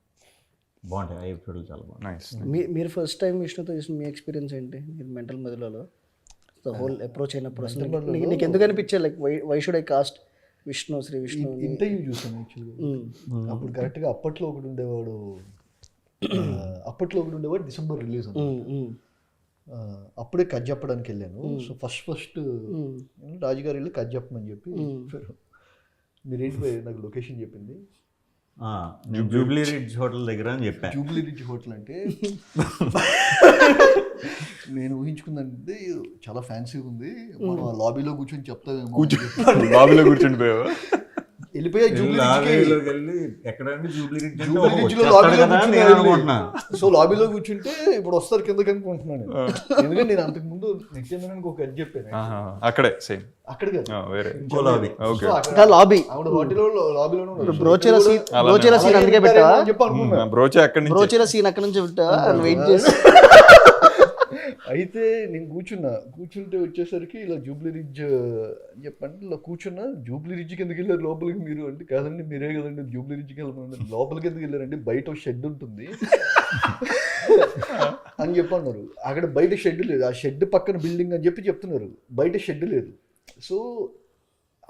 [SPEAKER 1] బాగుంటాయి ఆ ఎపిసోడ్లు, చాలా బాగుంటాయి.
[SPEAKER 3] మీరు ఫస్ట్ టైం విష్ణుతో చేసిన మీ ఎక్స్పీరియన్స్ ఏంటి? మీరు మెంటల్ మధ్యలో హోల్ అప్రోచ్ అయినప్పుడు అసలు నీకు ఎందుకు అనిపించే like why should I cast Sree Vishnu?
[SPEAKER 2] Interview చూసాను యాక్చువల్గా. అప్పుడు కరెక్ట్గా అప్పట్లో ఒకటి ఉండేవాడు డిసెంబర్ రిలీజ్ అని. అప్పుడే కట్ చెప్పడానికి వెళ్ళాను. సో ఫస్ట్ రాజుగారి వెళ్ళి కట్ చెప్పమని చెప్పి మీరేంటి నాకు లొకేషన్ చెప్పింది
[SPEAKER 1] జూబ్లీ రిడ్జ్ హోటల్ దగ్గర అని చెప్పాను.
[SPEAKER 2] జూబ్లీ రిడ్జ్ హోటల్ అంటే నేను ఊహించుకుందంటే చాలా ఫ్యాన్సీగా ఉంది, మనం ఆ లాబీలో కూర్చొని చెప్తామేమో.
[SPEAKER 4] లాబీలో కూర్చుండిపోయావా?
[SPEAKER 2] వెళ్ళిపోయా జూబ్లీ సో లాబీలో కూర్చుంటే ఇప్పుడు వస్తారు కిందకి అనుకుంటున్నాను. ఎందుకంటే నేను అంతకుముందు నిత్యమేననికి ఒక అది చెప్పాను
[SPEAKER 4] అక్కడే సేమ్
[SPEAKER 2] అక్కడ
[SPEAKER 3] లాబీ
[SPEAKER 2] ఆవిడ హోటల్లో లాబీలోనే
[SPEAKER 3] బ్రోచేరా సీన్ అందుకే పెట్టావా?
[SPEAKER 2] చెప్పి అనుకున్నా
[SPEAKER 3] బ్రోచేరా సీన్ అక్కడ నుంచి పెట్టావా వెయిట్ చేసి.
[SPEAKER 2] అయితే నేను కూర్చుంటే వచ్చేసరికి ఇలా జూబ్లీ రిడ్జ్ అని చెప్పండి, ఇలా కూర్చున్నా. జూబ్లీ రిడ్జ్కి ఎందుకు వెళ్ళారు లోపలికి మీరు అంటే, కాదండి మీరే కదండి జూబ్లీ రిడ్జ్కి వెళ్ళమని. లోపలికి ఎందుకు వెళ్ళారంటే బయట ఒక షెడ్ ఉంటుంది అని చెప్పన్నారు. అక్కడ బయట షెడ్ లేదు, ఆ షెడ్ పక్కన బిల్డింగ్ అని చెప్పి చెప్తున్నారు, బయట షెడ్ లేదు. సో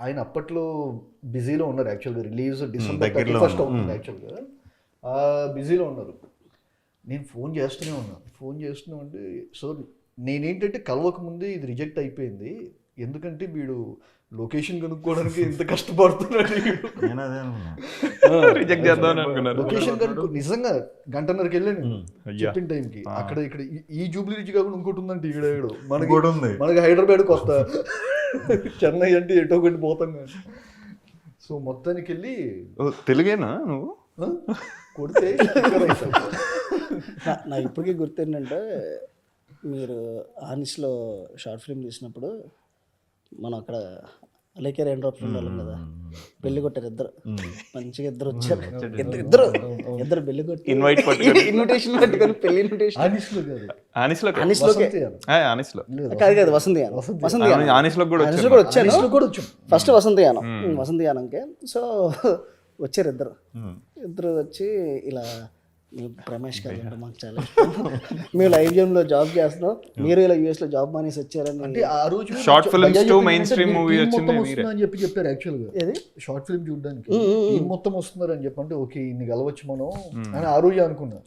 [SPEAKER 2] ఆయన అప్పట్లో బిజీలో ఉన్నారు యాక్చువల్గా, రిలీజ్ December 31st అవుతుంది యాక్చువల్గా, బిజీలో ఉన్నారు. నేను ఫోన్ చేస్తూనే అంటే సో నేనేంటంటే కలవక ముందే ఇది రిజెక్ట్ అయిపోయింది, ఎందుకంటే వీడు లొకేషన్ కనుక్కోవడానికి ఎంత కష్టపడుతున్నాడు.
[SPEAKER 4] రిజెక్ట్ చేద్దాం అనుకున్నాను.
[SPEAKER 2] లొకేషన్ కనుక్కో నిజంగా 1.5 గంటకి వెళ్ళాను చెప్పిన టైంకి. అక్కడ ఇక్కడ ఈ జూబ్లీ రిడ్జ్ కాకుండా ఇంకోటి ఉందంటే ఈడాడు మనకి హైదరాబాద్కి వస్తా, చెన్నై అంటే ఎటో ఒకటి పోతాం కానీ. సో మొత్తానికి వెళ్ళి
[SPEAKER 4] తెలుగేనా నువ్వు
[SPEAKER 2] కొడితే
[SPEAKER 3] నా ఇప్పటికీ గుర్తు ఏంటంటే మీరు ఆనిస్లో షార్ట్ ఫిల్మ్ తీసినప్పుడు మనం అక్కడ అలేకే రెయిన్ డ్రాప్స్ ఉండాలి కదా, పెళ్లి కొట్టారు ఇద్దరు, మంచిగా ఇద్దరు వచ్చారు, ఇద్దరు పెళ్లి కొట్టి ఇన్విటేషన్ పెట్టుకొని పెళ్లి ఇన్విటేషన్ కాదు వసంతయానం కూడా వచ్చాను ఫస్ట్ వసంతయానంకే. సో వచ్చారు ఇద్దరు వచ్చి ఇలా రమేష్ గారు మాకు చాలా మేము లైవ్ జేమ్లో జాబ్ చేస్తున్నాం, మీరు ఇలా యూఎస్లో జాబ్ మానేసి వచ్చారని. అంటే
[SPEAKER 2] ఆ రోజు
[SPEAKER 4] short films to main stream movie వచ్చింది
[SPEAKER 2] అని చెప్పారు యాక్చువల్గా. ఏది షార్ట్ ఫిల్మ్ చూడడానికి టీం మొత్తం వస్తున్నారు అని చెప్పంటే ఓకే ఇన్ని కలవచ్చు మనం అని ఆ రోజు అనుకున్నా.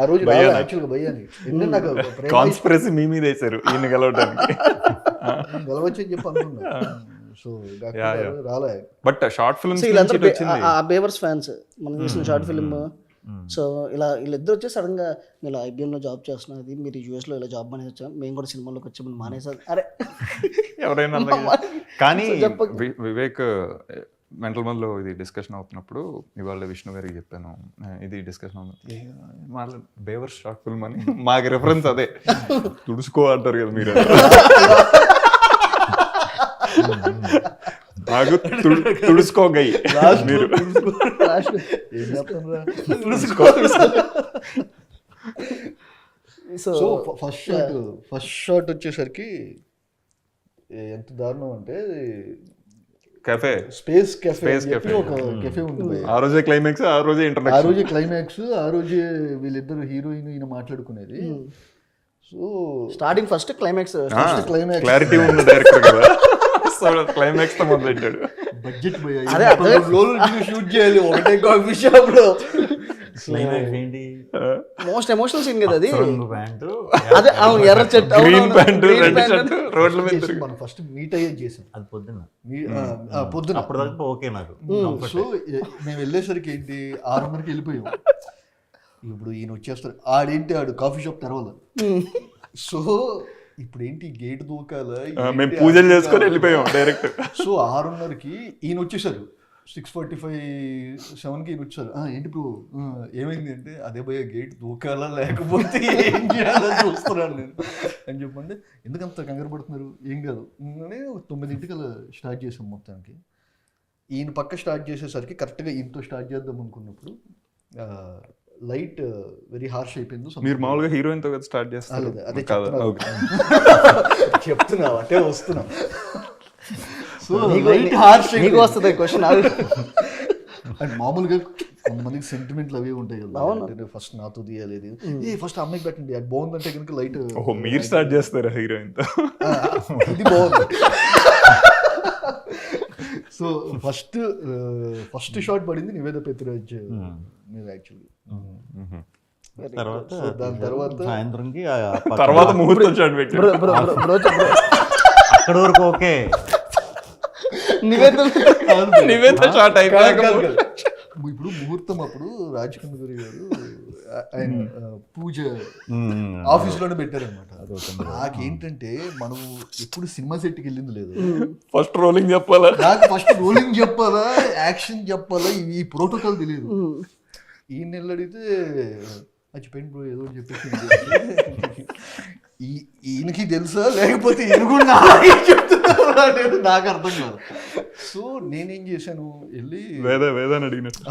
[SPEAKER 2] ఆ రోజు యాక్చువల్గా భయ్యాని ఎందుకంటే నాకు
[SPEAKER 4] కాన్స్పిరసీ మీ మీద వేశారు ఈయన కలవడానికి
[SPEAKER 2] కలవచ్చు అని చెప్పి అనుకున్నా. సో రాలే
[SPEAKER 4] బట్ షార్ట్ ఫిల్మ్స్
[SPEAKER 3] ఆ బేవర్స్ ఫ్యాన్స్ మనం చేసిన షార్ట్ ఫిల్మ్. సో వీళ్ళిద్దరు వచ్చి సడన్ గా ఇలా ఐబిఎంలో జాబ్ చేస్తున్నది, మీరు యూఎస్లో ఇలా జాబ్ మానేసి వచ్చాం, మేము కూడా సినిమాలోకి వచ్చామని మానేసారు. అరే
[SPEAKER 4] ఎవరైనా కానీ వివేక్ మెంటల్ మంత్లో ఇది డిస్కషన్ అవుతున్నప్పుడు ఇవాళ విష్ణు గారికి చెప్పాను, ఇది డిస్కషన్ అవుతుంది మళ్ళీ బేవర్స్ షార్ట్ ఫిల్మ్ అని, మాకు రెఫరెన్స్ అదే తుడుచుకో అంటారు కదా మీరు, నాకు తుడుచుకోగై మీరు
[SPEAKER 2] సో ఫస్ట్ షాట్ వచ్చేసరికి ఎంత దారుణం అంటే
[SPEAKER 4] కెఫే
[SPEAKER 2] స్పేస్ కెఫే ఒక కెఫే ఉంటుంది.
[SPEAKER 4] ఆ రోజే క్లైమాక్స్, ఆ రోజే
[SPEAKER 2] ఆ రోజే వీళ్ళిద్దరు హీరోయిన్ ఈయన మాట్లాడుకునేది. So
[SPEAKER 3] starting first climax
[SPEAKER 4] clarity ఉంది డైరెక్టర్ కదా, క్లైమాక్స్ తో మొదలెట్టాడు.
[SPEAKER 2] బడ్జెట్ షూట్ చేయాలి ఒకటే కాఫీ షాప్ లో.
[SPEAKER 3] మోస్ట్ ఎమోషనల్ సీన్ కదా అది.
[SPEAKER 1] అదే
[SPEAKER 3] అవును, ఎర్ర చెట్టు
[SPEAKER 4] గ్రీన్ ప్యాంట్ రెడ్ షర్ట్ రోడ్ల మీద
[SPEAKER 2] మనం ఫస్ట్ మీట్ అయ్యేది చేసాం.
[SPEAKER 1] అది పొద్దున్న
[SPEAKER 2] అప్పటిదాకా
[SPEAKER 1] ఓకే నాకు.
[SPEAKER 2] సో మేము వెళ్ళేసరికి ఏంటి 6:30కి వెళ్ళిపోయాం. ఇప్పుడు ఈయన వచ్చేస్తారు, ఆడు కాఫీ షాప్ తెరవాలి, సో ఇప్పుడు ఏంటి గేట్ దూకాలా
[SPEAKER 4] మేము పూజలు చేసుకొని వెళ్ళిపోయాం డైరెక్ట్.
[SPEAKER 2] సో 6:30కి ఈయన వచ్చేసారు, 6:45-7కి ఈయన వచ్చారు. ఏంటి బ్రో ఏమైంది అంటే, అదే భయ గేట్ దూకాలా లేకపోతే ఏం చేయాలో చూస్తున్నాను నేను అని చెప్పండి. ఎందుకంత కంగారు పడుతున్నారు, ఏం కాదు అని 9ంటికి అలా స్టార్ట్ చేసాం. మొత్తానికి ఈయన పక్క స్టార్ట్ చేసేసరికి కరెక్ట్గా ఈయనతో స్టార్ట్ చేద్దాం అనుకున్నప్పుడు లైట్ వెరీ హార్ష్ అయిపోయింది.
[SPEAKER 4] మీరు మామూలుగా హీరోయిన్తో కదా స్టార్ట్ చేస్తారు?
[SPEAKER 2] అదే చెప్తున్నా అంటే వస్తున్నా. సో లైట్ హార్ష్
[SPEAKER 3] నీకు వస్తుంది క్వశ్చన్.
[SPEAKER 2] అండ్ మామూలుగా కొంతమందికి సెంటిమెంట్లు అవి ఉంటాయి కదా, ఫస్ట్ నాతో తీయాలి, ఫస్ట్ అమ్మాయికి పెట్టండి, అది బాగుందంటే కనుక లైట్.
[SPEAKER 4] ఓహో, మీరు స్టార్ట్ చేస్తారా హీరోయిన్తో?
[SPEAKER 2] ఇది బాగుంది. సో ఫస్ట్ షాట్ పడింది నివేద పెత్తురాజ్ మీద యాక్చువల్లీ. దాని తర్వాత
[SPEAKER 1] సాయంత్రంకి
[SPEAKER 4] తర్వాత ముహూర్తం షాట్ పెట్టి
[SPEAKER 1] అక్కడ వరకు ఓకే.
[SPEAKER 4] నివేద షాట్ అయిపోయాక
[SPEAKER 2] ఇప్పుడు ముహూర్తం అప్పుడు రాజ్ కన్నూరి గారు ఆయన పూజ ఆఫీస్ లోనే పెట్టారనమాట. నాకేంటంటే మనం ఎప్పుడు సినిమా సెట్కి వెళ్ళింది లేదు,
[SPEAKER 4] ఫస్ట్ రోలింగ్ చెప్పాలా,
[SPEAKER 2] నాకు ఫస్ట్ రోలింగ్ చెప్పాలా, యాక్షన్ చెప్పాలా, ఈ ప్రోటోకాల్ తెలియదు. ఈ నెల అడిగితే మర్చిపోయింది బ్రో ఏదో చెప్పేసి, ఈయనకి తెలుసా లేకపోతే ఈయన కూడా చెప్తున్నారు నాకు అర్థం కాదు. సో నేనేం చేశాను, వెళ్ళి
[SPEAKER 4] వేదాన్ని అడిగినట్టు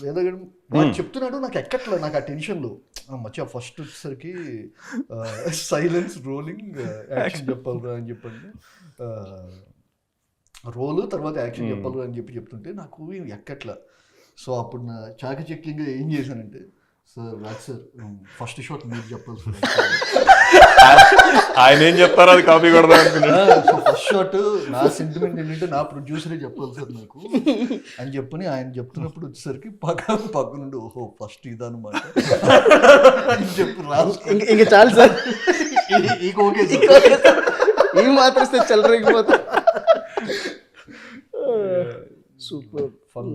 [SPEAKER 2] వేదగడ వాడు చెప్తున్నాడు, నాకు ఎక్కట్లేదు, నాకు ఆ టెన్షన్లో మధ్య ఫస్ట్ వచ్చేసరికి సైలెన్స్ రోలింగ్ యాక్షన్ చెప్పాలిరా అని చెప్పండి, రోలు తర్వాత యాక్షన్ చెప్పాలిరా అని చెప్తుంటే నాకు ఎక్కట్లా. సో అప్పుడు నా చాకచక్యంగా ఏం చేశానంటే, sir Raj sir first shot మీరు చెప్పాలి సార్.
[SPEAKER 4] ఆయన ఏం చెప్తారో అది కాపీ కొడదాం అనుకున్నాను.
[SPEAKER 2] సో ఫస్ట్ షాట్ నా సెంటిమెంట్ ఏంటంటే నా ప్రొడ్యూసరే చెప్పాలి సార్ నాకు అని చెప్పని ఆయన చెప్తున్నప్పుడు వచ్చేసరికి పక్క నుండి ఓహో ఫస్ట్ ఇదన్నమాట అని చెప్పి రాజు
[SPEAKER 3] ఇంకా చాలు సార్,
[SPEAKER 2] ఓకే
[SPEAKER 3] ఈ మాత్రం చెల్లరేగిపోతా. Super fun.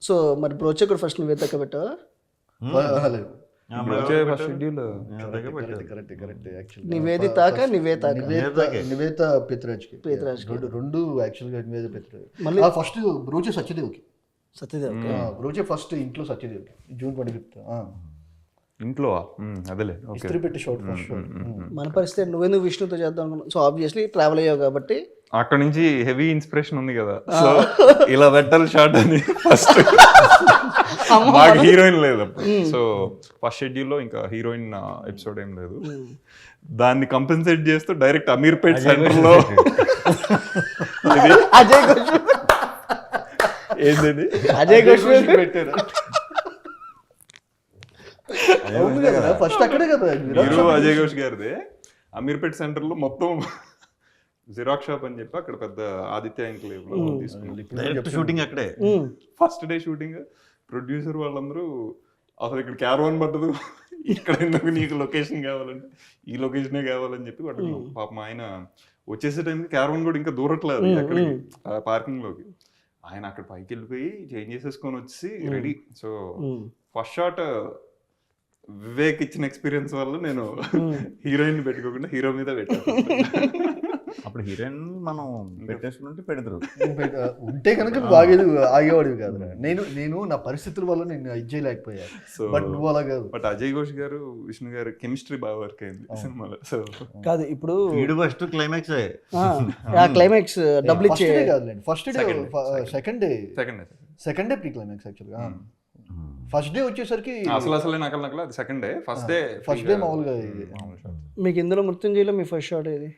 [SPEAKER 3] సో మరి బ్రోచే కూడా ఫస్ట్ నువ్వే తక్క పెట్టావా?
[SPEAKER 2] నివేత పెత్తురాజ్కి రెండు యాక్చువల్గా నివేద పెత్తురాజ్. మళ్ళీ ఫస్ట్ బ్రోచే సత్యదేవ్కి. బ్రోచే ఫస్ట్ ఇంట్లో సత్యదేవ్కి June 25th
[SPEAKER 4] ఇంట్లో అదేలే
[SPEAKER 2] ఇస్త్రీ పెట్టి షాట్ ఫస్ట్ షాట్.
[SPEAKER 3] మన పరిస్థితి నువ్వెందుకు విష్ణుతో చేద్దాం అనుకున్నావు? సో ఆబ్వియస్లీ ట్రావెల్ అయ్యావు కాబట్టి
[SPEAKER 4] అక్కడ నుంచి హెవీ ఇన్స్పిరేషన్ ఉంది కదా, సో ఇలా పెట్టాలి షాట్ అని. ఫస్ట్ మాకు హీరోయిన్ లేదు, సో ఫస్ట్ షెడ్యూల్లో ఇంకా హీరోయిన్ ఎపిసోడ్ ఏం లేదు. దాన్ని కంపెన్సేట్ చేస్తూ డైరెక్ట్ అమీర్పేట్ సెంటర్ లో
[SPEAKER 3] అజయ్ ఘోష్
[SPEAKER 4] ఏంది
[SPEAKER 3] అజయ్ ఘోష్
[SPEAKER 2] పెట్టారు. ఫస్ట్ అక్కడే కదా
[SPEAKER 4] హీరో అజయ్ ఘోష్ గారిదే. అమీర్పేట్ సెంటర్ లో మొత్తం జిరాక్స్ షాప్ అని చెప్పి అక్కడ పెద్ద ఆదిత్య ఎన్క్లేవ్ లో తీసుకున్నాం
[SPEAKER 1] షూటింగ్ అక్కడే.
[SPEAKER 4] First day shooting. ప్రొడ్యూసర్ వాళ్ళందరూ అసలు ఇక్కడ క్యారవాన్ పట్టదు, ఇక్కడ ఎందుకు నీకు లొకేషన్ కావాలంటే ఈ లొకేషనే కావాలని చెప్పి పట్టుకున్నాం. పాపం ఆయన వచ్చేసే టైంకి క్యారవాన్ కూడా ఇంకా దూరట్లేదు అక్కడికి పార్కింగ్ లోకి. ఆయన అక్కడ పైకి వెళ్ళిపోయి చేంజ్ చేసేసుకొని వచ్చి ready. So first shot Vivek ఇచ్చిన ఎక్స్పీరియన్స్ వల్ల నేను హీరోయిన్ పెట్టుకోకుండా హీరో మీద పెట్టాను.
[SPEAKER 1] అప్పుడు హీరోయిన్ మనం పెట్టేసుకుంటే పెడతారు
[SPEAKER 2] ఉంటే కనుక బాగేది ఆగేవాడివి కాదు. నేను నా పరిస్థితుల వల్ల నేను ఇచ్చేయలేకపోయా.
[SPEAKER 4] సో
[SPEAKER 2] బట్ నువ్వు అలా కాదు.
[SPEAKER 4] బట్ అజయ్ ఘోష్ గారు విష్ణు గారు కెమిస్ట్రీ బాగా వర్క్ అయింది సినిమాలో. సో
[SPEAKER 3] కాదు ఇప్పుడు
[SPEAKER 1] వీడు ఫస్ట్ క్లైమాక్స్
[SPEAKER 3] క్లైమాక్స్ డబుల్ ఇచ్చే
[SPEAKER 2] కాదులేండి. First day second day pre climax యాక్చువల్గా. ఫస్ట్ డే వచ్చేసరికి
[SPEAKER 4] అసలు నకలు అది సెకండ్ డే. ఫస్ట్ డే
[SPEAKER 2] మామూలుగా.
[SPEAKER 3] మీకు ఇందులో మృత్యుంజయలో మీ ఫస్ట్ షాట్ ఏది?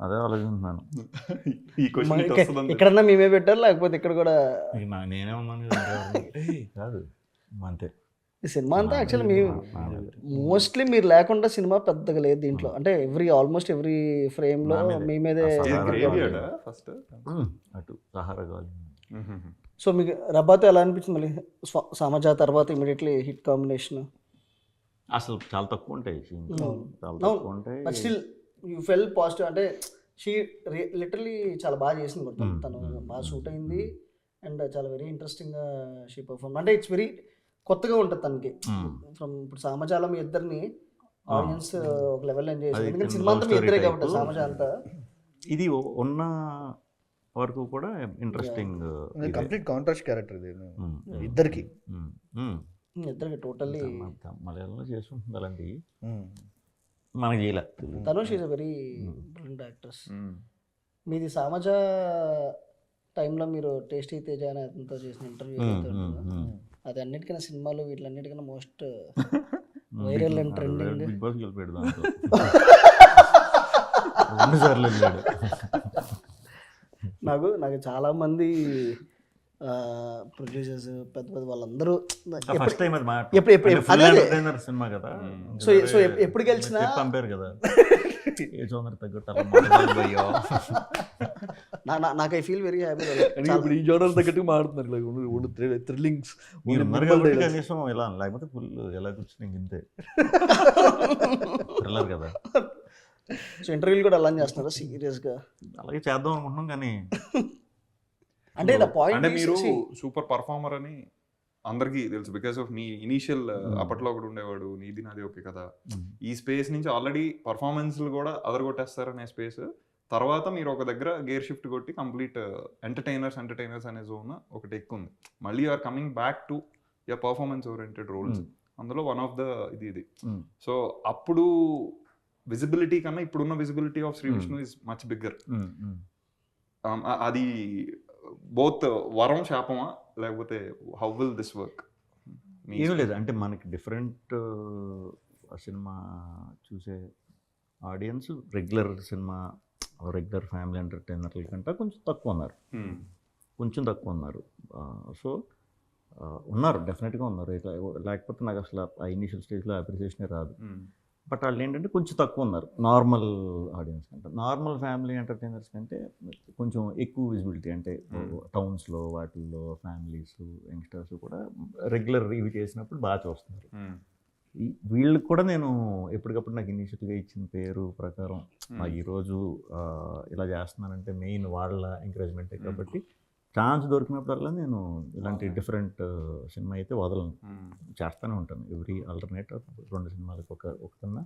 [SPEAKER 1] అదే ఆలోచిస్తున్నాను.
[SPEAKER 3] ఇక్కడన్నా మేమే పెట్టారు లేకపోతే ఇక్కడ కూడా
[SPEAKER 1] నేనే ఉన్నాను కాదు అంతే.
[SPEAKER 3] ఈ సినిమా అంతా యాక్చువల్లీ మేము మోస్ట్లీ మీరు లేకుండా సినిమా పెద్దగా లేదు దీంట్లో. అంటే ఆల్మోస్ట్ ఎవ్రీ ఫ్రేమ్ లో మీ మీదే.
[SPEAKER 4] ఫస్ట్
[SPEAKER 1] అటు సహారా గాలి.
[SPEAKER 3] సో మీకు రబ్బాతో ఎలా అనిపించింది? మళ్ళీ సమాజా తర్వాత ఇమీడియట్లీ హిట్ కాంబినేషన్.
[SPEAKER 1] అసలు చాలా తక్కువ ఉంటాయి, చాలా తక్కువ ఉంటాయి.
[SPEAKER 3] But still you fell positive. అంటే షీ లిటరలీ చాలా బాగా చేసింది మొత్తం. తను బాగా షూట్ అయింది అండ్ చాలా వెరీ ఇంట్రెస్టింగ్గా షీ పర్ఫార్మ్. అంటే ఇట్స్ వెరీ కొత్తగా ఉంటుంది తనకి. ఫ్రమ్ ఇప్పుడు సామజాలం ఇద్దరిని ఆడియన్స్ ఒక లెవెల్ ఎంజాయ్ చేస్తారు. ఎందుకంటే సినిమా అంతా మీ ఇద్దరే కాబట్టి సామాజ అంతా.
[SPEAKER 1] ఇది ఉన్న వరకు కూడా ఇంట్రెస్టింగ్.
[SPEAKER 2] కంప్లీట్ కాంట్రాస్ట్ క్యారెక్టర్ ఇది ఇద్దరికి.
[SPEAKER 3] ఇద్దరికి టోటల్లీ.
[SPEAKER 1] మలయాళంలో చేసుకుంటుంది అలాంటివి, మనకి చేయలే.
[SPEAKER 3] Tanush is a very brilliant actress. మీది సామాజ టైంలో మీరు టేస్టీ తేజ అనే అతనితో చేసిన ఇంటర్వ్యూ అది అన్నిటికన్నా సినిమాలు వీటిలన్నిటికన్నా most viral and trending.
[SPEAKER 1] Bigg Boss గెలిపాడు దాంట్లో 2 సార్లు వెళ్ళాడు.
[SPEAKER 3] నాకు చాలా మంది ప్రొడ్యూసర్స్ పెద్ద పెద్ద వాళ్ళందరూ
[SPEAKER 1] ఫస్ట్ టైం అది సినిమా కదా,
[SPEAKER 3] సో ఎప్పుడు గెలిచినా
[SPEAKER 1] పంపారు కదా ఏ జోనర్ తగ్గట్టు.
[SPEAKER 3] నాకు ఐ ఫీల్ వెరీ హ్యాపీ.
[SPEAKER 2] ఇప్పుడు ఈ జోనర్ తగ్గట్టు మాడుతున్నారు థ్రిల్లింగ్స్
[SPEAKER 1] కనీసం ఎలా, లేకపోతే ఫుల్ ఎలా కూర్చుని ఇంతే థ్రిల్లర్ కదా.
[SPEAKER 3] సో ఇంటర్వ్యూలు కూడా అలా చేస్తున్నారా సీరియస్గా?
[SPEAKER 1] అలాగే చేద్దాం అనుకుంటున్నాం కానీ
[SPEAKER 3] అంటే
[SPEAKER 4] అంటే మీరు సూపర్ పర్ఫార్మర్ అని అందరికీ తెలుసు బికాస్ ఆఫ్ మీ ఇనీషియల్ అప్పట్లో కూడా ఉండేవాడు నీది నాది ఓకే కదా. ఈ స్పేస్ నుంచి ఆల్రెడీ పర్ఫార్మెన్స్లు కూడా అదరగొట్టేస్తారనే స్పేస్ తర్వాత మీరు ఒక దగ్గర గేర్ షిఫ్ట్ కొట్టి కంప్లీట్ ఎంటర్టైనర్స్ అనే జోన్ ఒకటి ఎక్కువ ఉంది. మళ్ళీ are coming back to your performance oriented roles. అందులో వన్ ఆఫ్ ద ఇది సో అప్పుడు విజిబిలిటీ కన్నా ఇప్పుడున్న visibility of Sree Vishnu is much bigger. అది బోత్ వరం శాపమా లేకపోతే హౌ విల్ దిస్ వర్క్?
[SPEAKER 1] ఏం లేదు, అంటే మనకి డిఫరెంట్ సినిమా చూసే ఆడియన్స్ రెగ్యులర్ ఫ్యామిలీ ఎంటర్టైనర్ల కంటే కొంచెం తక్కువ ఉన్నారు. సో ఉన్నారు, డెఫినెట్గా ఉన్నారు. లేకపోతే నాకు అసలు ఆ ఇనిషియల్ స్టేజ్లో అప్రిసియేషనే రాదు. బట్ వాళ్ళు ఏంటంటే కొంచెం తక్కువ ఉన్నారు నార్మల్ ఆడియన్స్ కంటే. నార్మల్ ఫ్యామిలీ ఎంటర్టైనర్స్ కంటే కొంచెం ఎక్కువ విజిబిలిటీ, అంటే టౌన్స్లో వాటిల్లో ఫ్యామిలీస్ యంగ్స్టర్స్ కూడా రెగ్యులర్ ఇవి చేసినప్పుడు బాగా చూస్తున్నారు. వీళ్ళకి కూడా నేను ఎప్పటికప్పుడు నాకు ఇనిషియల్గా ఇచ్చిన పేరు ప్రకారం ఈరోజు ఇలా చేస్తున్నానంటే మెయిన్ వాళ్ళ ఎంకరేజ్మెంటే. కాబట్టి ఛాన్స్ దొరికినప్పుడల్లా నేను ఇలాంటి డిఫరెంట్ సినిమా అయితే వదలను, చేస్తూనే ఉంటాను. ఎవ్రీ ఆల్టర్నేటివ్ 2 సినిమాలకు ఒకటన్నా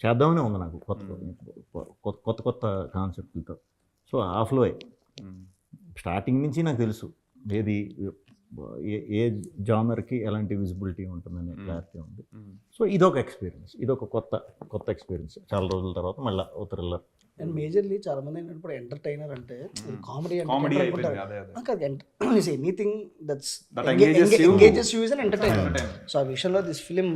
[SPEAKER 1] చేద్దామనే ఉంది నాకు, కొత్త కాన్సెప్ట్లతో. సో ఆ ఫ్లో స్టార్టింగ్ నుంచి నాకు తెలుసు ఏది ఏ జానర్కి ఎలాంటి విజిబిలిటీ ఉంటుందనే క్లారిటీ ఉంది. సో ఇదొక ఎక్స్పీరియన్స్, ఇదొక కొత్త ఎక్స్పీరియన్స్. చాలా రోజుల తర్వాత మళ్ళీ ఓ థ్రిల్లర్.
[SPEAKER 3] అండ్ మేజర్లీ చాలా మంది ఏంటంటే ఎంటర్టైనర్ అంటే comedy anything that's engages you is an entertainer. So ఆ విషయంలో this film,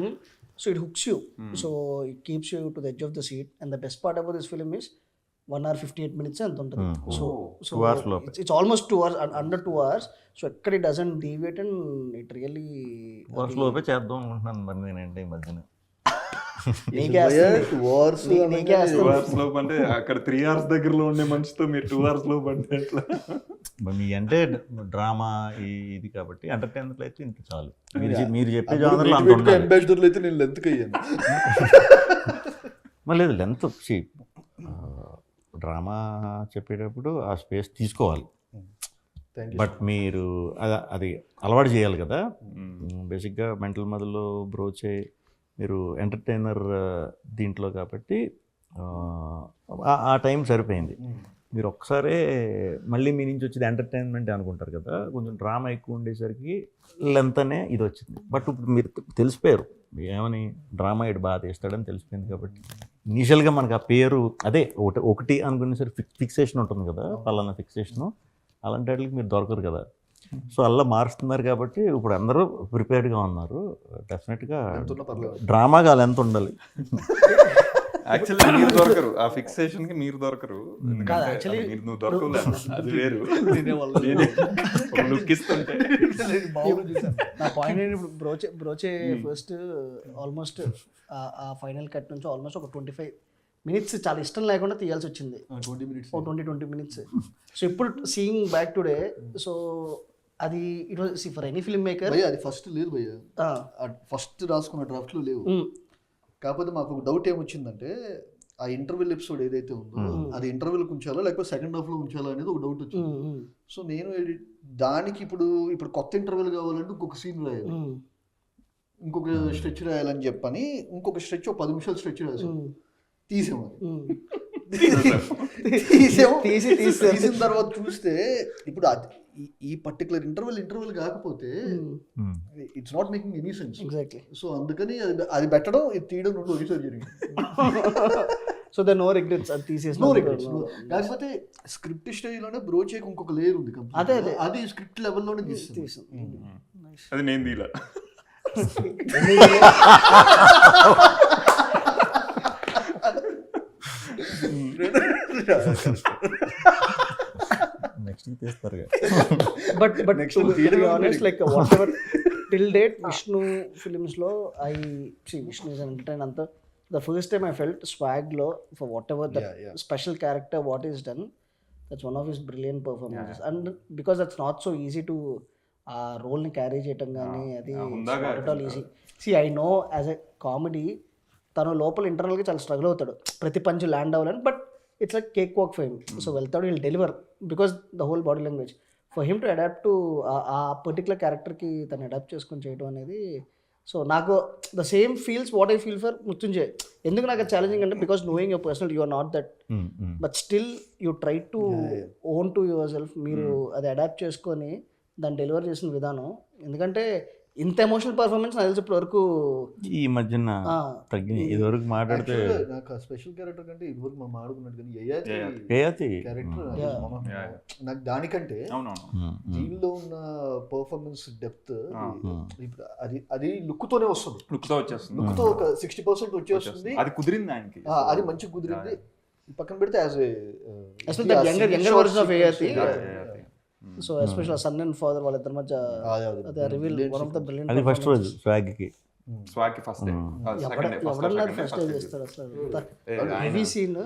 [SPEAKER 3] so it hooks you, so it keeps you to the edge of the seat. And the best part about this film is 1 hour 58 minutes ఎంత ఉంటుంది. So it's almost 2 hours, under 2 hours. So ఎక్కడ it doesn't deviate and it really
[SPEAKER 1] లోపే చేద్దాం అనుకుంటున్నాను మరి నేనంటే ఈ మధ్యన.
[SPEAKER 4] అంటే అక్కడ 3 hours దగ్గరలో ఉండే మనిషితో మీరు 2 hours లో పడితే
[SPEAKER 1] మీ అంటే డ్రామా ఇది కాబట్టి ఎంటర్టైన్మెంట్ అయితే ఇంత చాలు. మీరు చెప్పే జానర్లో అంత
[SPEAKER 2] అంబాసిడర్లు అయితే నేను లెంత్ అయ్యాను.
[SPEAKER 1] మరి లేదు, లెంత్ డ్రామా చెప్పేటప్పుడు ఆ స్పేస్ తీసుకోవాలి. బట్ మీరు అది అలవాటు చేయాలి కదా. బేసిక్గా మెంటల్ మదర్లో బ్రోచే మీరు ఎంటర్టైనర్ దీంట్లో కాబట్టి ఆ టైం సరిపోయింది. మీరు ఒక్కసారే మళ్ళీ మీ నుంచి వచ్చేది ఎంటర్టైన్మెంట్ అనుకుంటారు కదా, కొంచెం డ్రామా ఎక్కువ ఉండేసరికి లెంత్ అనే ఇది వచ్చింది. బట్ ఇప్పుడు మీరు తెలిసిపోయారు ఏమని, డ్రామా ఇటు బాగా తీస్తాడని తెలిసిపోయింది. కాబట్టి ఇనీషియల్గా మనకు ఆ పేరు అదే ఒకటి అనుకునేసరికి ఫిక్సేషన్ ఉంటుంది కదా, పలానా ఫిక్సేషను, అలాంటి వాటికి మీరు దొరకరు కదా. సో అలా మారుస్తున్నారు కాబట్టి ఇప్పుడు అందరూ ప్రిపేర్డ్గా ఉన్నారు. డెఫినెట్గా డ్రామాగా అలా ఎంత ఉండాలి.
[SPEAKER 4] యాక్చువల్లీ మీరు దొరకరు, ఆ ఫిక్సేషన్ కి మీరు దొరకరు. నువ్వు దొరకలేదు, అది వేరు.
[SPEAKER 3] నా పాయింట్ ఏంటి, ఇప్పుడు బ్రోచే ఫస్ట్ ఆల్మోస్ట్ ఆ ఫైనల్ కట్ నుంచి ఆల్మోస్ట్ ఒక 25 minutes చాలా ఇష్టం లేకుండా తీయాల్సి వచ్చింది. 20 minutes. సో ఇప్పుడు సీయింగ్ బ్యాక్ టుడే, సో అది it was for any film maker.
[SPEAKER 2] అది ఫస్ట్ లేదు భయ్య, ఫస్ట్ రాసుకున్న డ్రాఫ్ట్లో లేవు. కాకపోతే మాకు ఒక డౌట్ ఏమొచ్చిందంటే ఆ ఇంటర్వెల్ ఎపిసోడ్ ఏదైతే ఉందో అది ఇంటర్వెల్కి ఉంచాలా లేకపోతే సెకండ్ హాఫ్లో ఉంచాలా అనేది ఒక డౌట్ వచ్చింది. సో నేను దానికి ఇప్పుడు కొత్త ఇంటర్వెల్ కావాలంటే ఇంకొక సీన్ రాయాలి. ఇంకొక స్ట్రెచ్ రాయాలని చెప్పని ఇంకొక స్ట్రెచ్ 10 నిమిషాలు స్ట్రెచ్ రాసాం, తీసాము. తీసిన తర్వాత చూస్తే ఇప్పుడు ఈ పర్టికులర్ ఇంటర్వెల్ కాకపోతే it's not making any sense.
[SPEAKER 3] Exactly.
[SPEAKER 2] So అందుకని అది పెట్టడం ఇది తీయడం రెండు ఒకేసారి జరిగింది.
[SPEAKER 3] సో దే నో రిగ్రెట్స్, అది తీసేసి
[SPEAKER 2] కాకపోతే స్క్రిప్ట్ స్టేజ్లోనే బ్రో చేయకు ఇంకొక లేయర్ ఉంది.
[SPEAKER 3] అదే
[SPEAKER 2] అది స్క్రిప్ట్ లెవెల్లోనే తీసి
[SPEAKER 4] అది నేను తీలా.
[SPEAKER 1] నెక్స్ట్ తీస్తారు.
[SPEAKER 3] But honest like whatever till date Vishnu ఫిలిమ్స్లో విష్ణు ఇస్ అన్ ఎంటర్టైన్ అంతా. The first time I felt swag lo for whatever that special character what is done, that's one of his brilliant performances. And because that's not so easy to role ni carry cheyatam gaani adi not at all easy. See, I know as a comedy tanu lopal internal ga chala struggle avutadu prati punch land avvalani, but it's like cake walk for him. So veltadu he'll deliver because the whole body language for him to adapt to a particular character ki tanu adapt cheskoni cheyadam anedi. So నాకు the same feels what I feel for Mrityunjay. ఎందుకు నాకు ఛాలెంజింగ్ అంటే because knowing your personal you are not that, but still you try to own to yourself. మీరు అది అడాప్ట్ చేసుకొని దాన్ని డెలివర్ చేసిన విధానం, ఎందుకంటే ఇంత ఎమోషనల్ పర్ఫార్మెన్స్ నాకు తెలిసి ఇప్పటి వరకు
[SPEAKER 1] ఈ మధ్యన తగ్గింది. ఇదివరకు మాట్లాడితే
[SPEAKER 2] నాకు స్పెషల్ క్యారెక్టర్ కంటే ఇదివరకు మనం ఆడుకున్నట్టు కానీ క్యారెక్టర్ నాకు దానికంటే దీనిలో ఉన్న పర్ఫార్మెన్స్ డెప్త్ ఇప్పుడు అది లుక్ తోనే వస్తుంది. లుక్ తో ఒక 60% వచ్చేస్తుంది.
[SPEAKER 4] అది కుదిరింది ఆయనకి,
[SPEAKER 2] అది మంచిగా కుదిరింది. పక్కన పెడితే as
[SPEAKER 3] younger version of ART. So especially son and father వాళ్ళిద్దరి మధ్య అదే reveal one of the brilliant.
[SPEAKER 1] అది ఫస్ట్ రోజు స్వాగ్ కి
[SPEAKER 4] ఫస్ట్ డే
[SPEAKER 3] ఎవడన్నా ఫస్ట్ డే చేస్తాడు అసలు హెవీ సీన్.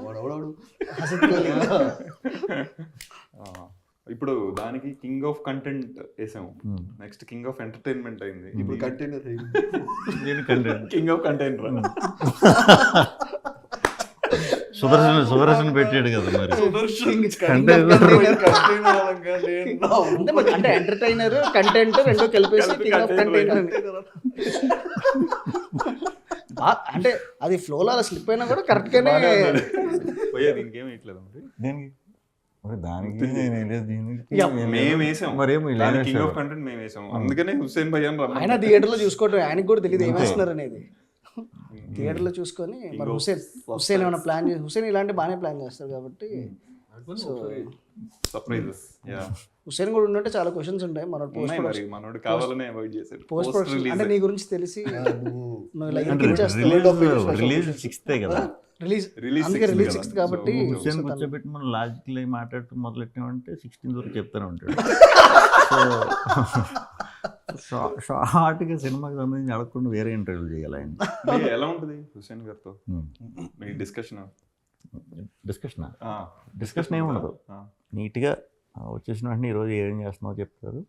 [SPEAKER 4] ఇప్పుడు దానికి కింగ్ ఆఫ్ కంటెంట్ వేసాము, నెక్స్ట్ కింగ్ ఆఫ్ ఎంటర్టైన్మెంట్ అయింది. ఇప్పుడు container king of container
[SPEAKER 1] Sudarshan పెట్టాడు కదా మరి.
[SPEAKER 3] అంటే ఎంటర్టైనర్ కంటెంట్ రెండు కలిపేసి కింగ్ ఆఫ్ కంటైనర్ అంటే అది ఫ్లోలో అలా స్లిప్ అయినా కూడా కరెక్ట్ గానే
[SPEAKER 4] పోయేది. ఇంకేం ఇట్లేదు
[SPEAKER 1] దానికి
[SPEAKER 4] మేము వేసాం, కింగ్ ఆఫ్ కంటెంట్ మేము వేసాం. అందుకనే హుస్సేన్ భయ్య
[SPEAKER 3] ఆయన థియేటర్లో చూసుకోవటం ఆయనకు కూడా తెలియదు ఏం వేస్తున్నారు అనేది. థియేటర్లో చూసుకొని మరి హుస్సేన్ ఏమైనా ప్లాన్ చేసి, హుస్సేన్ ఇలాంటి బాగానే ప్లాన్ చేస్తారు కాబట్టి. సో హుస్సేన్ కూడా ఉంటే చాలా క్వశ్చన్స్ ఉంటాయి. మనోడు పోస్ట్ ప్రొడక్షన్ అంటే నీ గురించి తెలిసి
[SPEAKER 1] రిలీజ్ 6th కదా,
[SPEAKER 3] అందుకే రిలీజ్ 6th కాబట్టి
[SPEAKER 1] హుస్సేన్ కూర్చోబెట్టి మనం లాజికల్ మాట్లాడుతూ మొదలెట్టామంటే 16th వరకు చెప్తానే ఉంటాడు. సో షార్ట్గా సినిమాకి సంబంధించి అడగకుండా వేరే ఇంటర్వ్యూలు చేయాలి ఆయన.
[SPEAKER 4] ఎలా ఉంటుంది హుస్సేన్ గారితో మీ డిస్కషన్
[SPEAKER 1] ఏమి ఉండదు. నీట్గా వచ్చేసిన వెంటనే ఈరోజు ఏం చేస్తున్నావు చెప్తారు.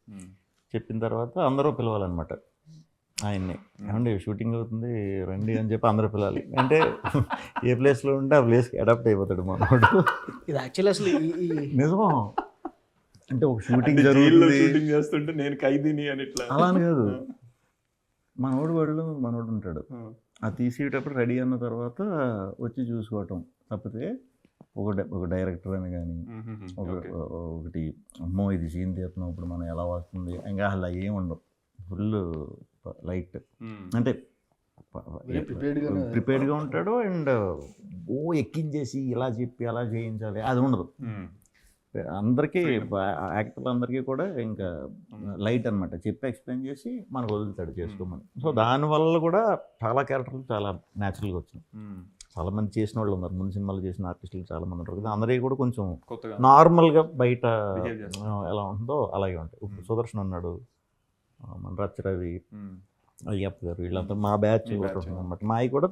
[SPEAKER 1] చెప్పిన తర్వాత అందరూ పిలవాలన్నమాట ఆయన్ని. ఏమండి షూటింగ్ అవుతుంది రండి అని చెప్పి అందరూ పిలవాలి. అంటే ఏ ప్లేస్లో ఉంటే ఆ ప్లేస్కి అడాప్ట్ అయిపోతాడు మనోడు.
[SPEAKER 3] ఇది యాక్చువల్లీ అసలు
[SPEAKER 1] నిజమా అంటే ఒక షూటింగ్
[SPEAKER 4] చేస్తుంటే నేను ఖైదీని అని ఇట్లా
[SPEAKER 1] అలా అని కాదు. మనోడు ఉంటాడు, అది తీసేటప్పుడు రెడీ అన్న తర్వాత వచ్చి చూసుకోవటం తప్పితే ఒక డైరెక్టర్ అని కానీ ఒకటి అమ్మో ఇది సీన్ తీస్తున్నాం ఇప్పుడు మనం ఎలా వస్తుంది ఇంకా అలా ఏమి ఉండవు. ఫుల్ లైట్ అంటే ప్రిపేర్డ్గా ఉంటాడు. అండ్ ఎక్కించేసి ఇలా చెప్పి అలా చేయించాలి అది ఉండదు. అందరికీ యాక్టర్లందరికీ కూడా ఇంకా లైట్ అనమాట, చెప్పి ఎక్స్ప్లెయిన్ చేసి మనకు వదులుతాడు చేసుకోమని. సో దానివల్ల కూడా చాలా క్యారెక్టర్లు చాలా న్యాచురల్గా వచ్చినాయి. చాలామంది చేసిన వాళ్ళు ఉన్నారు, ముందు సినిమాలు చేసిన ఆర్టిస్టులు చాలామంది ఉంటారు కదా, అందరికీ కూడా కొంచెం నార్మల్గా బయట ఎలా ఉంటుందో అలాగే ఉంటాయి. ఇప్పుడు సుదర్శన్ ఉన్నాడు, మన రవి, అయ్యప్ప గారు, వీళ్ళంతా మా బ్యాచ్ అనమాట. మావి కూడా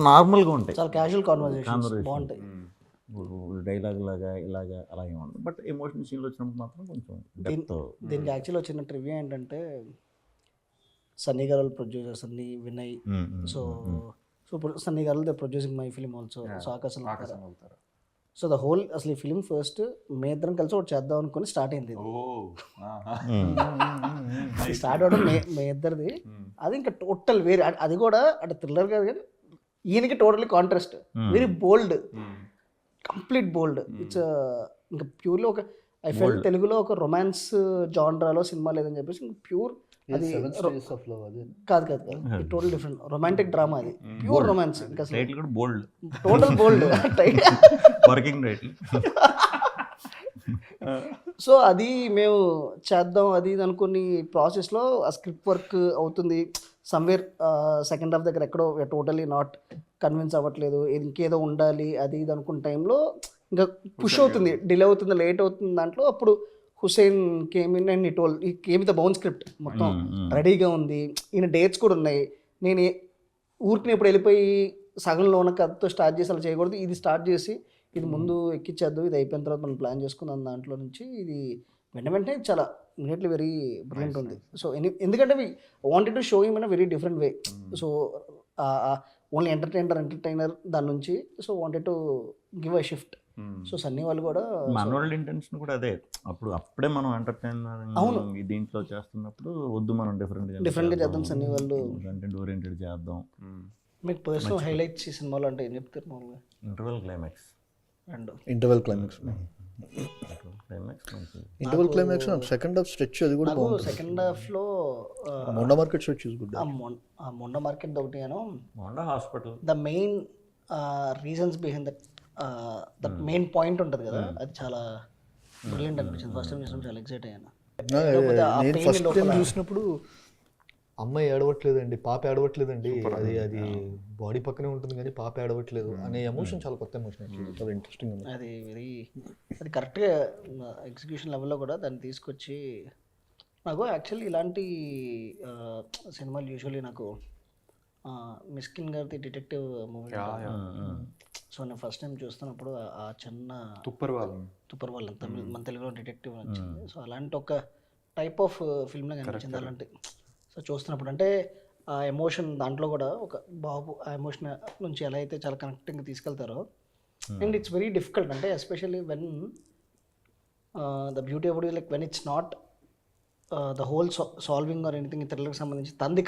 [SPEAKER 1] నార్మల్గా ఉంటాయి,
[SPEAKER 3] చాలా క్యాజువల్ కాన్వర్సేషన్ బాగుంటాయి.
[SPEAKER 1] డైలాగ్ లాగా ఇలాగా అలాగే ఉంటుంది. బట్ ఎమోషనల్ సీన్లు వచ్చినప్పుడు మాత్రం కొంచెం
[SPEAKER 3] దీనికి యాక్చువల్ వచ్చిన ట్రివ్యూ ఏంటంటే సన్నీ గారు ప్రొడ్యూసర్ సన్నీ వినయ్. సో ఇప్పుడు సన్నీ గారు they producing my film also. So ఆకాశం సో ద హోల్ అసలు ఈ ఫిలిం ఫస్ట్ మే ఇద్దరం కలిసి ఒకటి చేద్దాం అనుకుని స్టార్ట్ అయింది. స్టార్ట్ అవడం మే ఇద్దరిది. అది ఇంకా టోటల్ వేరే, అది కూడా అంటే థ్రిల్లర్ కాదు కానీ ఈయనకి totally contrast, very bold, complete bold. It's ఇంకా ప్యూర్లీ ఒక ఐ ఫెల్ తెలుగులో ఒక రొమాన్స్ జాన్రాలో సినిమా లేదని చెప్పేసి ఇంకా ప్యూర్ అది కాదు టోటల్ డిఫరెంట్ రొమాంటిక్ డ్రామా, అది ప్యూర్ రొమాన్స్. ఇంకా
[SPEAKER 1] బోల్డ్,
[SPEAKER 3] టోటల్ బోల్డ్
[SPEAKER 1] వర్కింగ్ టైటిల్.
[SPEAKER 3] సో అది మేము చేద్దాం అది ఇది అనుకుని ప్రాసెస్లో ఆ స్క్రిప్ట్ వర్క్ అవుతుంది. సమ్వేర్ సెకండ్ హాఫ్ దగ్గర ఎక్కడో టోటలీ నాట్ కన్విన్స్ అవ్వట్లేదు, ఇంకేదో ఉండాలి అది ఇది అనుకున్న టైంలో ఇంకా పుష్ అవుతుంది, డిలే అవుతుంది, లేట్ అవుతుంది. దాంట్లో అప్పుడు Hussain came in and it ఈ కేమ్ ద బౌన్ స్క్రిప్ట్ మొత్తం రెడీగా ఉంది, ఈయన డేట్స్ కూడా ఉన్నాయి. నేను ఊరికి ఇప్పుడు వెళ్ళిపోయి సగంలో ఉన్న కథతో స్టార్ట్ చేసి అలా చేయకూడదు, ఇది స్టార్ట్ చేసి ఇది ముందు ఎక్కించేద్దు, ఇది అయిపోయిన తర్వాత మనం ప్లాన్ చేసుకుందాం. దాంట్లో నుంచి ఇది వెంటనే చాలా ఇమీడియట్లీ వెరీ బ్రిలియంట్ ఉంది. సో ఎందుకంటే we wanted to show him in a very different way. So only entertainer దాని నుంచి so wanted to give a shift. So Sunny వాళ్ళు కూడా
[SPEAKER 1] మనోళ్ళ ఇంటెన్షన్ కూడా అదే, అప్పుడే మనం ఎంటర్టైనర్ దీంట్లో చేస్తున్నప్పుడు వద్దు మనం డిఫరెంట్గా
[SPEAKER 3] చేద్దాం, సన్నీ వాళ్ళు
[SPEAKER 1] కంటెంట్ ఓరియంటెడ్ చేద్దాం.
[SPEAKER 3] మీకు పర్సనల్ హైలైట్స్ ఈ సినిమాలో అంటే ఏం చెప్తారు మామూలుగా?
[SPEAKER 1] Interval climax
[SPEAKER 2] second half stretch, అది కూడా
[SPEAKER 3] సెకండ్ హాఫ్ లో
[SPEAKER 2] Monda market stretch
[SPEAKER 3] Monda market ఒకటి
[SPEAKER 1] Monda hospital
[SPEAKER 3] the main reasons behind the main point ఉంటుంది కదా, అది చాలా బ్రిలియంట్ అనిపించింది. ఫస్ట్ టైం చూసినప్పుడు చాలా ఎక్సైట్ అయ్యాను.
[SPEAKER 2] నేను ఫస్ట్ టైం చూసినప్పుడు అమ్మాయి ఏడవట్లేదండి, పాప ఏడవట్లేదండి, అది బాడీ పక్కనే ఉంటుంది కానీ పాప ఏడవట్లేదు అనే ఎమోషన్ చాలా కొత్త ఎమోషన్, చాలా ఇంట్రెస్టింగ్ ఉంది.
[SPEAKER 3] అది కరెక్ట్గా ఎగ్జిక్యూషన్ లెవెల్లో కూడా దాన్ని తీసుకొచ్చి నాకు యాక్చువల్లీ ఇలాంటి సినిమాలు యూజువల్లీ నాకు మిస్కిన్ గారిది డిటెక్టివ్ మూవీ. సో నేను ఫస్ట్ టైం చూస్తున్నప్పుడు ఆ చిన్న తుప్పర్ వాళ్ళ తమిళ మన తెలుగులో డిటెక్టివ్ వచ్చింది. సో అలాంటి ఒక టైప్ ఆఫ్ ఫిల్మ్లో కనిపించింది అలాంటి. సో చూస్తున్నప్పుడు అంటే ఆ ఎమోషన్ దాంట్లో కూడా ఒక బాబు ఆ ఎమోషన్ నుంచి ఎలా అయితే చాలా కనెక్టింగ్గా తీసుకెళ్తారో. అండ్ ఇట్స్ వెరీ డిఫికల్ట్ అంటే especially when the beauty of like when it's not the whole solving or anything థ్రిల్లర్కి సంబంధించి తంది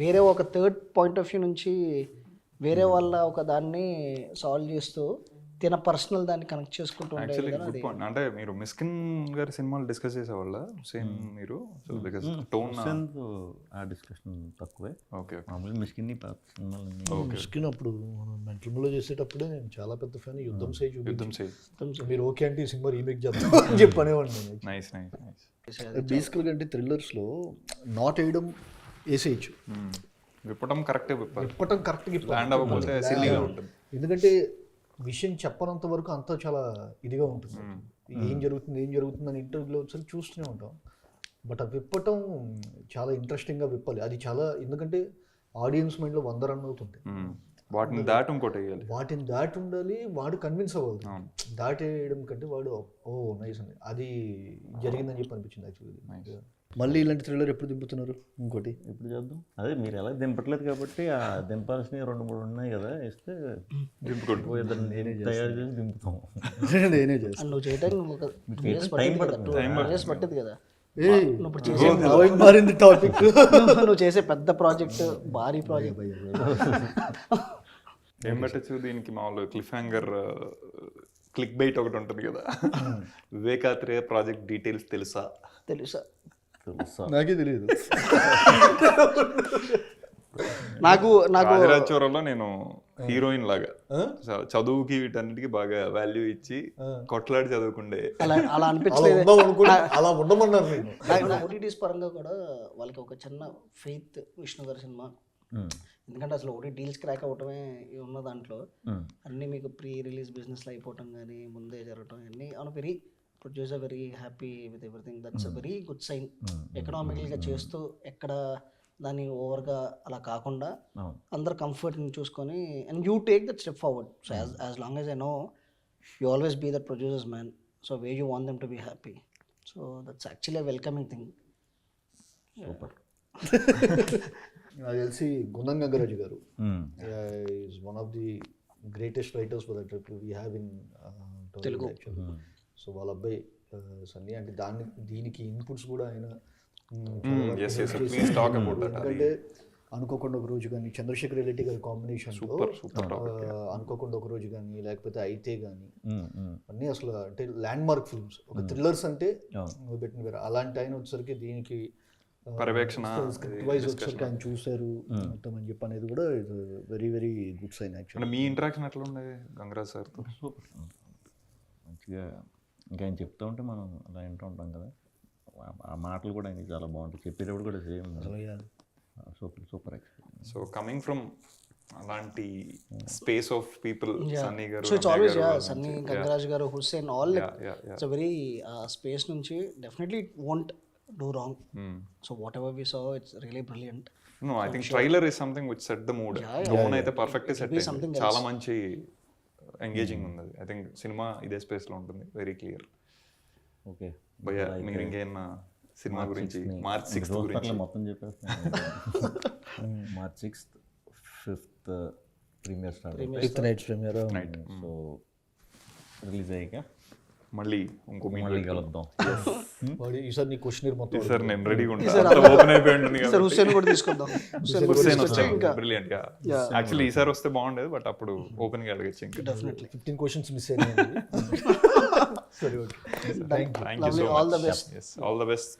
[SPEAKER 3] వేరే ఒక థర్డ్ పాయింట్ ఆఫ్ వ్యూ నుంచి వేరే వాళ్ళ ఒక దాన్ని సాల్వ్ చేస్తూ తిన పర్సనల్ దాన్ని కనెక్ట్ చేసుకుంటూ ఉండేది.
[SPEAKER 4] అంటే మీరు మిస్కిన్ గారి సినిమాలు డిస్కస్ చేసేవాళ్ళ సేమ్ మీరు? సో బికాజ్ టోన్
[SPEAKER 1] ఆ డిస్కషన్ తక్కువే.
[SPEAKER 4] ఓకే,
[SPEAKER 1] మిస్కిన్
[SPEAKER 2] మిస్కిన్ అప్పుడు మనం మెంటల్లో చేసేటప్పుడే నేను చాలా పెద్ద ఫ్యాన్. యుద్ధం సేజ్ మీరు ఓకే అంటే ఈ సినిమా రీమేక్ చేద్దాం చెప్పనేవాడిని.
[SPEAKER 4] Nice nice nice.
[SPEAKER 2] బేసికల్గా అంటే థ్రిల్లర్స్లో నాట్ వేయడం వేసేయచ్చు,
[SPEAKER 4] విప్పటం కరెక్ట్గా
[SPEAKER 2] విప్పటం కరెక్ట్గా
[SPEAKER 4] ల్యాండ్ అవ్వకపోతే సిల్లీగా ఉంటుంది.
[SPEAKER 2] ఎందుకంటే విషయం చెప్పనంత వరకు అంతా చాలా ఇదిగా ఉంటుంది, ఏం జరుగుతుంది అని ఇంటర్వ్యూలో ఒకసారి చూస్తూనే ఉంటాం. బట్ అది విప్పటం చాలా ఇంట్రెస్టింగ్గా విప్పాలి. అది చాలా, ఎందుకంటే ఆడియన్స్ మైండ్లో 100 రన్ అవుతుంది.
[SPEAKER 4] వాటిని దాటి ఇంకోటి వేయాలి,
[SPEAKER 2] వాటిని దాటి ఉండాలి, వాడు కన్విన్స్ అవ్వాలి. దాటేయడం కంటే వాడు ఓ నైస్ అని అది జరిగిందని చెప్పి అనిపించింది యాక్చువల్లీ. మళ్ళీ ఇలాంటి థ్రిల్లర్ ఎప్పుడు దింపుతున్నారు? ఇంకోటి
[SPEAKER 1] ఎప్పుడు చేద్దాం? అదే మీరు ఎలా దింపట్లేదు కాబట్టి ఆ దింపాల్సినవి 2-3 ఉన్నాయి కదా, ఇస్తే దింపుకుంటూ నేనే తయారు చేసి దింపుతాం.
[SPEAKER 2] నేనే చేస్తాను.
[SPEAKER 3] నువ్వు చేయడానికి పట్టింది కదా,
[SPEAKER 2] మారింది టాపిక్.
[SPEAKER 3] నువ్వు చేసే పెద్ద ప్రాజెక్ట్, భారీ ప్రాజెక్ట్
[SPEAKER 4] ఏం పెట్టచ్చు దీనికి? మామూలు క్లిఫ్ హ్యాంగర్ క్లిక్ బైట్ ఒకటి ఉంటుంది కదా, వివేకాత్రేయ ప్రాజెక్ట్ డీటెయిల్స్ తెలుసా?
[SPEAKER 2] నాకే తెలియదు.
[SPEAKER 3] నాకు
[SPEAKER 4] రాజరాజచోరంలో నేను హీరోయిన్ లాగా చదువుకి వీటన్నిటికీ బాగా వాల్యూ ఇచ్చి కొట్లాడి చదువుకుండే
[SPEAKER 3] అలా అనిపించలేదు.
[SPEAKER 2] అలా ఉండమన్నారు.
[SPEAKER 3] ఓటీటీస్ పరంగా కూడా వాళ్ళకి ఒక చిన్న ఫెయిత్ విష్ణు గారి సినిమా, ఎందుకంటే అసలు ఒకటి డీల్స్ క్రాక్ అవ్వటమే ఉన్న దాంట్లో అన్నీ మీకు ప్రీ రిలీజ్ బిజినెస్లో అయిపోవటం కానీ ముందే జరగటం అన్నీ అవును. Very producer very happy with everything, that's a very good sign. ఎకనామికల్గా చేస్తూ ఎక్కడ దాన్ని ఓవర్గా అలా కాకుండా అందరు కంఫర్ట్ని చూసుకొని and you take that step forward. So as long as I know you always be that producers man, so way you want them to be happy. So that's actually welcoming thing.
[SPEAKER 1] Super.
[SPEAKER 2] నాకు తెలిసి Gundam Gangaraju garu is one of the greatest writers for that we have in
[SPEAKER 3] Telugu.
[SPEAKER 2] So వాళ్ళ అబ్బాయి సన్నీ అంటే దీనికి ఇన్పుట్స్ కూడా ఆయన
[SPEAKER 4] yes, yes, please talk about that.
[SPEAKER 2] ఎందుకంటే అనుకోకుండా ఒక రోజు కానీ చంద్రశేఖర్ రెడ్డి గారి కాంబినేషన్లో అనుకోకుండా ఒక రోజు కానీ లేకపోతే అయితే కానీ అన్నీ అసలు అంటే ల్యాండ్ మార్క్ ఫిల్మ్స్ ఒక థ్రిల్లర్స్ అంటే పెట్టిన వేరే అలాంటి ఆయన వచ్చేసరికి దీనికి
[SPEAKER 4] పర్యవేక్షణ
[SPEAKER 2] స్క్రిప్ట్ వైజ్ వచ్చేసరికి ఆయన చూశారు మొత్తం అని చెప్పి అనేది కూడా very very good sign actually.
[SPEAKER 4] అంటే మీ ఇంటరాక్షన్ ఎట్లా ఉండేది గంగరాజ్ సార్తో?
[SPEAKER 1] మంచిగా ఇంకా ఆయన చెప్తూ ఉంటే మనం అలా వింటూ ఉంటాం కదా, ఆ మాటలు కూడా ఆయనకి చాలా బాగుంటాయి, చెప్పేటప్పుడు కూడా same super experience.
[SPEAKER 4] So coming from అలాంటి space of people, Sunny garu,
[SPEAKER 3] so it's always Sunny, Gangaraj garu, Hussain, all it's a very space నుంచి definitely it won't do wrong. So whatever we saw it's really brilliant.
[SPEAKER 4] No I think trailer is something which set the mood. Tone అయితే పర్ఫెక్ట్ సెట్ అయింది, చాలా మంచి ఎంగేజింగ్ ఉంది. ఐ థింక్ సినిమా ఇదే స్పేస్ లో ఉంటుంది, వెరీ క్లియర్.
[SPEAKER 1] ఓకే
[SPEAKER 4] భయ్యా మీరు ఇంకేమన్నా సినిమా గురించి? మార్చ్ 6th గురించి
[SPEAKER 1] మొత్తం చెప్పేస్తాను. March 6th 5th premiere start,
[SPEAKER 2] 5th night premiere.
[SPEAKER 1] So release అయ్యాక
[SPEAKER 4] మళ్ళీ ఇంకో
[SPEAKER 1] మళ్ళీ కలుద్దాం.
[SPEAKER 2] ఈసారి నీ క్వశ్చన్ మొత్తం
[SPEAKER 4] సార్ నేను రెడీగా ఉంటాను, ఓపెన్ అయిపోయి ఉంటుంది.
[SPEAKER 3] సార్ హుస్సేన్ కూడా తీసుకుందాం.
[SPEAKER 4] హుస్సేన్ వస్తే బ్రిలియంట్ గా, యాక్చువల్లీ ఈసారి వస్తే బాగుండేది, బట్ అప్పుడు ఓపెన్ గా అడగచ్చు. ఇంకా
[SPEAKER 3] డెఫినెట్లీ
[SPEAKER 2] 15 క్వశ్చన్స్ మిస్ అయినాయి. సరే okay,
[SPEAKER 4] thank you so much. All the best.